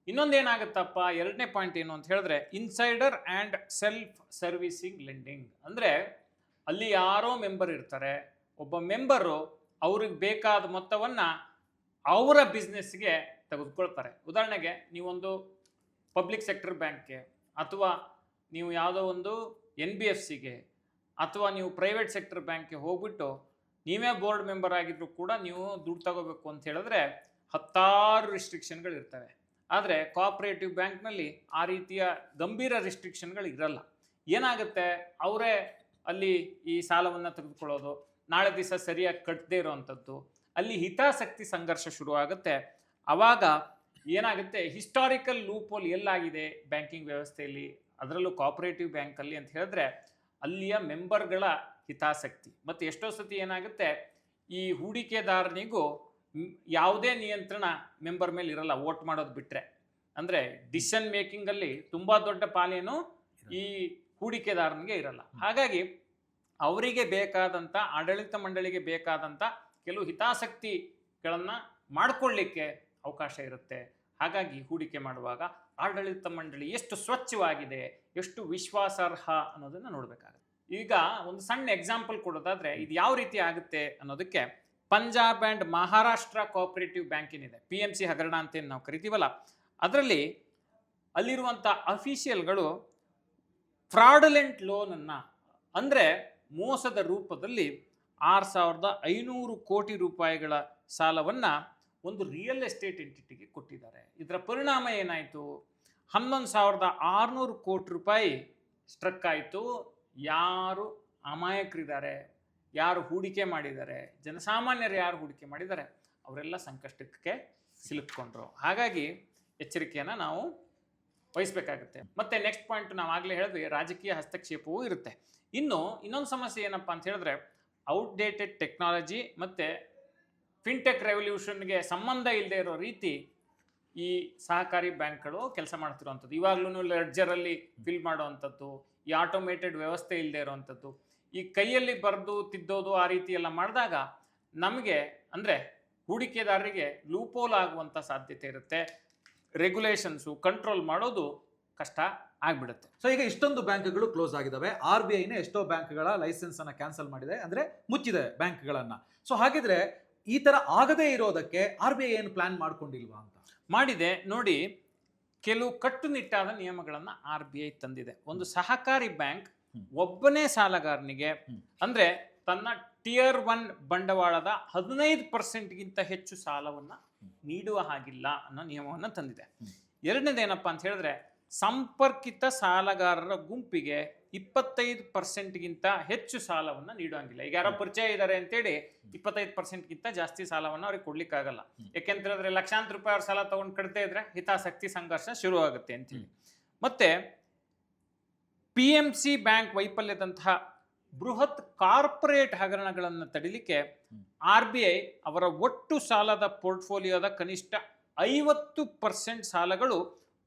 ಇನ್ನೊಂದೇನಾಗುತ್ತಪ್ಪ, ಎರಡನೇ ಪಾಯಿಂಟ್ ಏನು ಅಂತ ಹೇಳಿದ್ರೆ, insider and self servicing lending. ಅಂದರೆ ಅಲ್ಲಿ ಯಾರೋ ಮೆಂಬರ್ ಇರ್ತಾರೆ, ಒಬ್ಬ ಮೆಂಬರು ಅವ್ರಿಗೆ ಬೇಕಾದ ಮೊತ್ತವನ್ನು ಅವರ ಬಿಸ್ನೆಸ್ಗೆ ತೆಗೆದುಕೊಳ್ತಾರೆ. ಉದಾಹರಣೆಗೆ ನೀವೊಂದು ಪಬ್ಲಿಕ್ ಸೆಕ್ಟರ್ ಬ್ಯಾಂಕ್ಗೆ, ಅಥವಾ ನೀವು ಯಾವುದೋ ಒಂದು NBFCಗೆ, ಅಥವಾ ನೀವು ಪ್ರೈವೇಟ್ ಸೆಕ್ಟರ್ ಬ್ಯಾಂಕ್ಗೆ ಹೋಗ್ಬಿಟ್ಟು ನೀವೇ ಬೋರ್ಡ್ ಮೆಂಬರ್ ಆಗಿದ್ರು ಕೂಡ ನೀವು ದುಡ್ಡು ತಗೋಬೇಕು ಅಂತ ಹೇಳಿದ್ರೆ ಹತ್ತಾರು ರಿಸ್ಟ್ರಿಕ್ಷನ್ಗಳು ಇರ್ತವೆ. ಆದರೆ ಕೋಆಪರೇಟಿವ್ ಬ್ಯಾಂಕ್ನಲ್ಲಿ ಆ ರೀತಿಯ ಗಂಭೀರ ರಿಸ್ಟ್ರಿಕ್ಷನ್ಗಳು ಇರಲ್ಲ. ಏನಾಗುತ್ತೆ, ಅವರೇ ಅಲ್ಲಿ ಈ ಸಾಲವನ್ನು ತೆಗೆದುಕೊಳ್ಳೋದು, ನಾಳೆ ದಿವಸ ಸರಿಯಾಗಿ ಕಟ್ಟದೇ ಇರೋವಂಥದ್ದು, ಅಲ್ಲಿ ಹಿತಾಸಕ್ತಿ ಸಂಘರ್ಷ ಶುರುವಾಗುತ್ತೆ. ಆವಾಗ ಏನಾಗುತ್ತೆ, ಹಿಸ್ಟಾರಿಕಲ್ ಲೂಪೋಲ್ ಎಲ್ಲಾಗಿದೆ ಬ್ಯಾಂಕಿಂಗ್ ವ್ಯವಸ್ಥೆಯಲ್ಲಿ, ಅದರಲ್ಲೂ ಕೋಆಪರೇಟಿವ್ ಬ್ಯಾಂಕಲ್ಲಿ ಅಂತ ಹೇಳಿದ್ರೆ ಅಲ್ಲಿಯ ಮೆಂಬರ್ಗಳ ಹಿತಾಸಕ್ತಿ. ಮತ್ತು ಎಷ್ಟೋ ಸತಿ ಏನಾಗುತ್ತೆ, ಈ ಹೂಡಿಕೆದಾರನಿಗೂ ಯಾವುದೇ ನಿಯಂತ್ರಣ ಮೆಂಬರ್ ಮೇಲೆ ಇರಲ್ಲ, ವೋಟ್ ಮಾಡೋದು ಬಿಟ್ಟರೆ. ಅಂದರೆ ಡಿಸಿಷನ್ ಮೇಕಿಂಗಲ್ಲಿ ತುಂಬ ದೊಡ್ಡ ಪಾಲೇನು ಈ ಹೂಡಿಕೆದಾರನಿಗೆ ಇರಲ್ಲ. ಹಾಗಾಗಿ ಅವರಿಗೆ ಬೇಕಾದಂಥ, ಆಡಳಿತ ಮಂಡಳಿಗೆ ಬೇಕಾದಂಥ ಕೆಲವು ಹಿತಾಸಕ್ತಿಗಳನ್ನು ಮಾಡಿಕೊಳ್ಳಿಕ್ಕೆ ಅವಕಾಶ ಇರುತ್ತೆ. ಹಾಗಾಗಿ ಹೂಡಿಕೆ ಮಾಡುವಾಗ ಆಡಳಿತ ಮಂಡಳಿ ಎಷ್ಟು ಸ್ವಚ್ಛವಾಗಿದೆ, ಎಷ್ಟು ವಿಶ್ವಾಸಾರ್ಹ ಅನ್ನೋದನ್ನು ನೋಡಬೇಕಾಗುತ್ತೆ. ಈಗ ಒಂದು ಸಣ್ಣ ಎಕ್ಸಾಂಪಲ್ ಕೊಡೋದಾದ್ರೆ ಇದು ಯಾವ ರೀತಿ ಆಗುತ್ತೆ ಅನ್ನೋದಕ್ಕೆ, Punjab and Maharashtra cooperative bank ಏನಿದೆ, PMC ಹಗರಣ ಅಂತ ನಾವು ಕರಿತೀವಲ್ಲ, ಅದರಲ್ಲಿ ಅಲ್ಲಿರುವಂಥ ಅಫಿಷಿಯಲ್ಗಳು ಫ್ರಾಡುಲೆಂಟ್ ಲೋನನ್ನು, ಅಂದರೆ ಮೋಸದ ರೂಪದಲ್ಲಿ 6,500 ಕೋಟಿ ರೂಪಾಯಿಗಳ ಸಾಲವನ್ನು ಒಂದು ರಿಯಲ್ ಎಸ್ಟೇಟ್ ಎಂಟಿಟಿಗೆ ಕೊಟ್ಟಿದ್ದಾರೆ. ಇದರ ಪರಿಣಾಮ ಏನಾಯಿತು, 11,600 ಕೋಟಿ ರೂಪಾಯಿ ಸ್ಟ್ರಕ್ ಆಯಿತು. ಯಾರು ಅಮಾಯಕರಿದ್ದಾರೆ, ಯಾರು ಹೂಡಿಕೆ ಮಾಡಿದ್ದಾರೆ, ಜನಸಾಮಾನ್ಯರು ಯಾರು ಹೂಡಿಕೆ ಮಾಡಿದ್ದಾರೆ, ಅವರೆಲ್ಲ ಸಂಕಷ್ಟಕ್ಕೆ ಸಿಲುಕೊಂಡ್ರು. ಹಾಗಾಗಿ ಎಚ್ಚರಿಕೆಯನ್ನು ನಾವು ವಹಿಸಬೇಕಾಗುತ್ತೆ. ಮತ್ತೆ ನೆಕ್ಸ್ಟ್ ಪಾಯಿಂಟ್ ನಾವು ಆಗಲೇ ಹೇಳಿದ್ವಿ, ರಾಜಕೀಯ ಹಸ್ತಕ್ಷೇಪವೂ ಇರುತ್ತೆ. ಇನ್ನೊಂದು ಸಮಸ್ಯೆ ಏನಪ್ಪ ಅಂತ ಹೇಳಿದ್ರೆ, ಔಟ್ಡೇಟೆಡ್ ಟೆಕ್ನಾಲಜಿ ಮತ್ತು ಫಿನ್ಟೆಕ್ ರೆವಲ್ಯೂಷನ್ಗೆ ಸಂಬಂಧ ಇಲ್ಲದೆ ಇರೋ ರೀತಿ ಈ ಸಹಕಾರಿ ಬ್ಯಾಂಕ್ಗಳು ಕೆಲಸ ಮಾಡ್ತಿರೋವಂಥದ್ದು. ಇವಾಗಲೂ ಲೆಡ್ಜರಲ್ಲಿ ಫಿಲ್ ಮಾಡೋವಂಥದ್ದು, ಈ ಆಟೋಮೇಟೆಡ್ ವ್ಯವಸ್ಥೆ ಇಲ್ಲದೆ ಇರೋವಂಥದ್ದು, ಈ ಕೈಯಲ್ಲಿ ಬರೆದು ತಿದ್ದೋದು, ಆ ರೀತಿ ಎಲ್ಲ ಮಾಡಿದಾಗ ನಮಗೆ ಅಂದರೆ ಹೂಡಿಕೆದಾರರಿಗೆ ಲೂಪೋಲ್ ಆಗುವಂಥ ಸಾಧ್ಯತೆ ಇರುತ್ತೆ. ರೆಗ್ಯುಲೇಷನ್ಸು ಕಂಟ್ರೋಲ್ ಮಾಡೋದು ಕಷ್ಟ ಆಗ್ಬಿಡುತ್ತೆ. ಸೊ ಈಗ ಇಷ್ಟೊಂದು ಬ್ಯಾಂಕ್ಗಳು ಕ್ಲೋಸ್ ಆಗಿದ್ದಾವೆ, RBIನೇ ಎಷ್ಟೋ ಬ್ಯಾಂಕ್ಗಳ ಲೈಸೆನ್ಸ್ ಅನ್ನ ಕ್ಯಾನ್ಸಲ್ ಮಾಡಿದೆ, ಅಂದ್ರೆ ಮುಚ್ಚಿದೆ ಬ್ಯಾಂಕ್ಗಳನ್ನ. ಸೊ ಹಾಗಿದ್ರೆ ಈ ತರ ಆಗದೇ ಇರೋದಕ್ಕೆ RBI ಏನು ಪ್ಲಾನ್ ಮಾಡ್ಕೊಂಡಿಲ್ವಾ ಅಂತ? ಮಾಡಿದೆ ನೋಡಿ. ಕೆಲವು ಕಟ್ಟುನಿಟ್ಟಾದ ನಿಯಮಗಳನ್ನು RBI ತಂದಿದೆ. ಒಂದು ಸಹಕಾರಿ ಬ್ಯಾಂಕ್ ಒಬ್ಬನೇ ಸಾಲಗಾರನಿಗೆ, ಅಂದ್ರೆ ತನ್ನ Tier 1 ಬಂಡವಾಳದ 15%ಗಿಂತ ಹೆಚ್ಚು ಸಾಲವನ್ನು ನೀಡುವ ಹಾಗಿಲ್ಲ ಅನ್ನೋ ನಿಯಮವನ್ನು ತಂದಿದೆ. ಎರಡನೇದೇನಪ್ಪ ಅಂತ ಹೇಳಿದ್ರೆ, ಸಂಪರ್ಕಿತ ಸಾಲಗಾರರ ಗುಂಪಿಗೆ 25%ಗಿಂತ ಹೆಚ್ಚು ಸಾಲವನ್ನು ನೀಡುವಂಗಿಲ್ಲ. ಈಗ ಯಾರೋ ಪರಿಚಯ ಇದ್ದಾರೆ ಅಂತೇಳಿ 25%ಗಿಂತ ಜಾಸ್ತಿ ಸಾಲವನ್ನು ಅವ್ರಿಗೆ ಕೊಡ್ಲಿಕ್ಕಾಗಲ್ಲ. ಯಾಕೆಂತ ಹೇಳಿದ್ರೆ ಲಕ್ಷಾಂತರ ರೂಪಾಯಿ ಅವ್ರ ಸಾಲ ತಗೊಂಡು ಕಟ್ತಾ ಇದ್ರೆ ಹಿತಾಸಕ್ತಿ ಸಂಘರ್ಷ ಶುರುವಾಗುತ್ತೆ ಅಂತೇಳಿ. ಮತ್ತೆ PMC ಬ್ಯಾಂಕ್ ವೈಫಲ್ಯದಂತಹ ಬೃಹತ್ ಕಾರ್ಪೊರೇಟ್ ಹಗರಣಗಳನ್ನು ತಡಿಲಿಕ್ಕೆ RBI ಅವರ ಒಟ್ಟು ಸಾಲದ ಪೋರ್ಟ್ಫೋಲಿಯೋದ ಕನಿಷ್ಠ 50% ಸಾಲಗಳು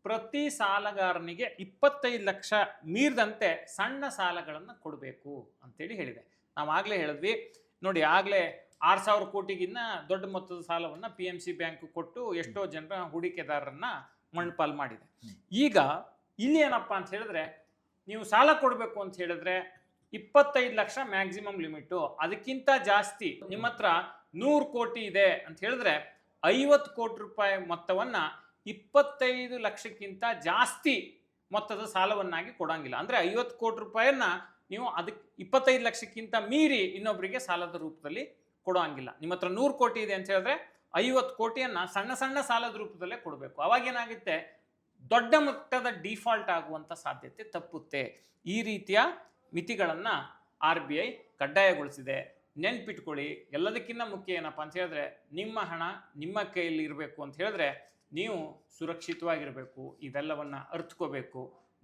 ಪ್ರತಿ ಸಾಲಗಾರನಿಗೆ 25 ಲಕ್ಷ ಮೀರಿದಂತೆ ಸಣ್ಣ ಸಾಲಗಳನ್ನು ಕೊಡಬೇಕು ಅಂತೇಳಿ ಹೇಳಿದೆ. ನಾವು ಆಗಲೇ ಹೇಳಿದ್ವಿ ನೋಡಿ, ಆಗಲೇ 6,000 ಕೋಟಿಗಿನ್ನ ದೊಡ್ಡ ಮೊತ್ತದ ಸಾಲವನ್ನು PMC ಬ್ಯಾಂಕ್ ಕೊಟ್ಟು ಎಷ್ಟೋ ಜನರ ಹೂಡಿಕೆದಾರರನ್ನ ಮಣ್ಪಾಲ್ ಮಾಡಿದೆ. ಈಗ ಇಲ್ಲಿ ಏನಪ್ಪ ಅಂತ ಹೇಳಿದ್ರೆ, ನೀವು ಸಾಲ ಕೊಡಬೇಕು ಅಂತ ಹೇಳಿದ್ರೆ 25 ಲಕ್ಷ ಮ್ಯಾಕ್ಸಿಮಮ್ ಲಿಮಿಟು. ಅದಕ್ಕಿಂತ ಜಾಸ್ತಿ ನಿಮ್ಮ ಹತ್ರ 100 ಕೋಟಿ ಇದೆ ಅಂತ ಹೇಳಿದ್ರೆ 50 ಕೋಟಿ ರೂಪಾಯಿ ಮೊತ್ತವನ್ನು 25 ಲಕ್ಷಕ್ಕಿಂತ ಜಾಸ್ತಿ ಮೊತ್ತದ ಸಾಲವನ್ನಾಗಿ ಕೊಡಂಗಿಲ್ಲ. ಅಂದರೆ 50 ಕೋಟಿ ರೂಪಾಯಿಯನ್ನ ನೀವು ಅದಕ್ಕೆ 25 ಲಕ್ಷಕ್ಕಿಂತ ಮೀರಿ ಇನ್ನೊಬ್ಬರಿಗೆ ಸಾಲದ ರೂಪದಲ್ಲಿ ಕೊಡೋಂಗಿಲ್ಲ. ನಿಮ್ಮ ಹತ್ರ 100 ಕೋಟಿ ಇದೆ ಅಂತ ಹೇಳಿದ್ರೆ 50 ಕೋಟಿಯನ್ನ ಸಣ್ಣ ಸಣ್ಣ ಸಾಲದ ರೂಪದಲ್ಲೇ ಕೊಡಬೇಕು. ಅವಾಗೇನಾಗುತ್ತೆ, ದೊಡ್ಡ ಮಟ್ಟದ ಡಿಫಾಲ್ಟ್ ಆಗುವಂತ ಸಾಧ್ಯತೆ ತಪ್ಪುತ್ತೆ. ಈ ರೀತಿಯ ಮಿತಿಗಳನ್ನ RBI ಕಡ್ಡಾಯಗೊಳಿಸಿದೆ. ನೆನ್ಪಿಟ್ಕೊಳ್ಳಿ, ಎಲ್ಲದಕ್ಕಿಂತ ಮುಖ್ಯ ಏನಪ್ಪಾ ಅಂತ ಹೇಳಿದ್ರೆ, ನಿಮ್ಮ ಹಣ ನಿಮ್ಮ ಕೈಯಲ್ಲಿ ಇರಬೇಕು ಅಂತ ಹೇಳಿದ್ರೆ ನೀವು ಸುರಕ್ಷಿತವಾಗಿರಬೇಕು. ಇದೆಲ್ಲವನ್ನ ಅರ್ಥಕೋಬೇಕು.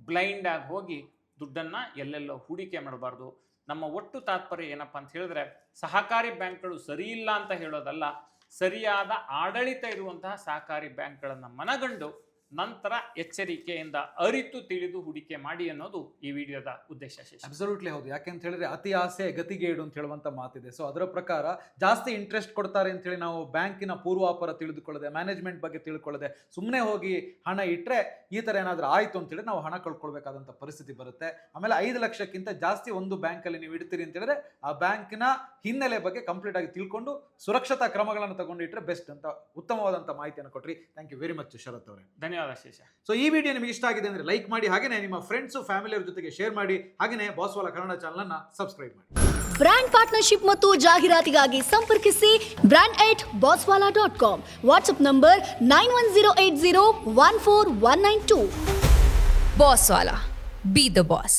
ಬ್ಲೈಂಡ್ ಆಗಿ ಹೋಗಿ ದುಡ್ಡನ್ನ ಎಲ್ಲೆಲ್ಲೋ ಹೂಡಿಕೆ ಮಾಡಬಾರ್ದು. ನಮ್ಮ ಒಟ್ಟು ತಾತ್ಪರ್ಯ ಏನಪ್ಪಾ ಅಂತ ಹೇಳಿದ್ರೆ, ಸಹಕಾರಿ ಬ್ಯಾಂಕ್ಗಳು ಸರಿ ಇಲ್ಲ ಅಂತ ಹೇಳೋದಲ್ಲ, ಸರಿಯಾದ ಆಡಳಿತ ಇರುವಂತಹ ಸಹಕಾರಿ ಬ್ಯಾಂಕ್ಗಳನ್ನ ಮನಗಂಡು ನಂತರ ಎಚ್ಚರಿಕೆಯಿಂದ ಅರಿತು ತಿಳಿದು ಹೂಡಿಕೆ ಮಾಡಿ ಅನ್ನೋದು ಈ ವಿಡಿಯೋದ ಉದ್ದೇಶ. ಅಬ್ಸಲ್ಯೂಟ್ಲಿ ಹೌದು. ಯಾಕೆಂತ ಹೇಳಿದ್ರೆ ಅತಿ ಆಸೆ ಗತಿಗೇಡು ಅಂತ ಹೇಳುವಂತ ಮಾತಿದೆ. ಸೊ ಅದರ ಪ್ರಕಾರ ಜಾಸ್ತಿ ಇಂಟ್ರೆಸ್ಟ್ ಕೊಡ್ತಾರೆ ಅಂತ ಹೇಳಿ ನಾವು ಬ್ಯಾಂಕಿನ ಪೂರ್ವಾಪರ ತಿಳಿದುಕೊಳ್ಳದೆ, ಮ್ಯಾನೇಜ್ಮೆಂಟ್ ಬಗ್ಗೆ ತಿಳ್ಕೊಳ್ಳದೆ ಸುಮ್ಮನೆ ಹೋಗಿ ಹಣ ಇಟ್ಟರೆ ಈ ತರ ಏನಾದ್ರೂ ಆಯ್ತು ಅಂತ ಹೇಳಿ ನಾವು ಹಣ ಕಳ್ಕೊಳ್ಬೇಕಾದಂತ ಪರಿಸ್ಥಿತಿ ಬರುತ್ತೆ. ಆಮೇಲೆ 5 ಲಕ್ಷಕ್ಕಿಂತ ಜಾಸ್ತಿ ಒಂದು ಬ್ಯಾಂಕಲ್ಲಿ ನೀವು ಇಡ್ತೀರಿ ಅಂತ ಹೇಳಿದ್ರೆ ಆ ಬ್ಯಾಂಕಿನ ಹಿನ್ನೆಲೆ ಬಗ್ಗೆ ಕಂಪ್ಲೀಟ್ ಆಗಿ ತಿಳ್ಕೊಂಡು ಸುರಕ್ಷತಾ ಕ್ರಮಗಳನ್ನು ತಗೊಂಡು ಇಟ್ಟರೆ ಬೆಸ್ಟ್ ಅಂತ ಉತ್ತಮವಾದಂತ ಮಾಹಿತಿಯನ್ನು ಕೊಟ್ರಿ. ಥ್ಯಾಂಕ್ ಯು ವೆರಿ ಮಚ್ ಶರತ್ ಅವರೇ. ಧನ್ಯವಾದ ಶೇಷ. ಸೊ ಈ ವಿಡಿಯೋ ನಿಮಗೆ ಇಷ್ಟ ಆಗಿದೆ ಅಂದ್ರೆ ಲೈಕ್ ಮಾಡಿ, ಹಾಗೇನೆ ನಿಮ್ಮ ಫ್ರೆಂಡ್ಸ್ ಫ್ಯಾಮಿಲಿಯವ್ರ ಜೊತೆಗೆ ಶೇರ್ ಮಾಡಿ, ಹಾಗೇನೆ ಬಾಸ್ವಾಲ ಕನ್ನಡ ಚಾನಲ್ ಅನ್ನ ಸಬ್ಸ್ಕ್ರೈಬ್ ಮಾಡಿ. ಬ್ರಾಂಡ್ ಪಾರ್ಟ್ನರ್ಶಿಪ್ ಮತ್ತು ಜಾಹೀರಾತಿಗಾಗಿ ಸಂಪರ್ಕಿಸಿ brand@boswala.com. WhatsApp number 9108014192. Bosswala. Be the boss.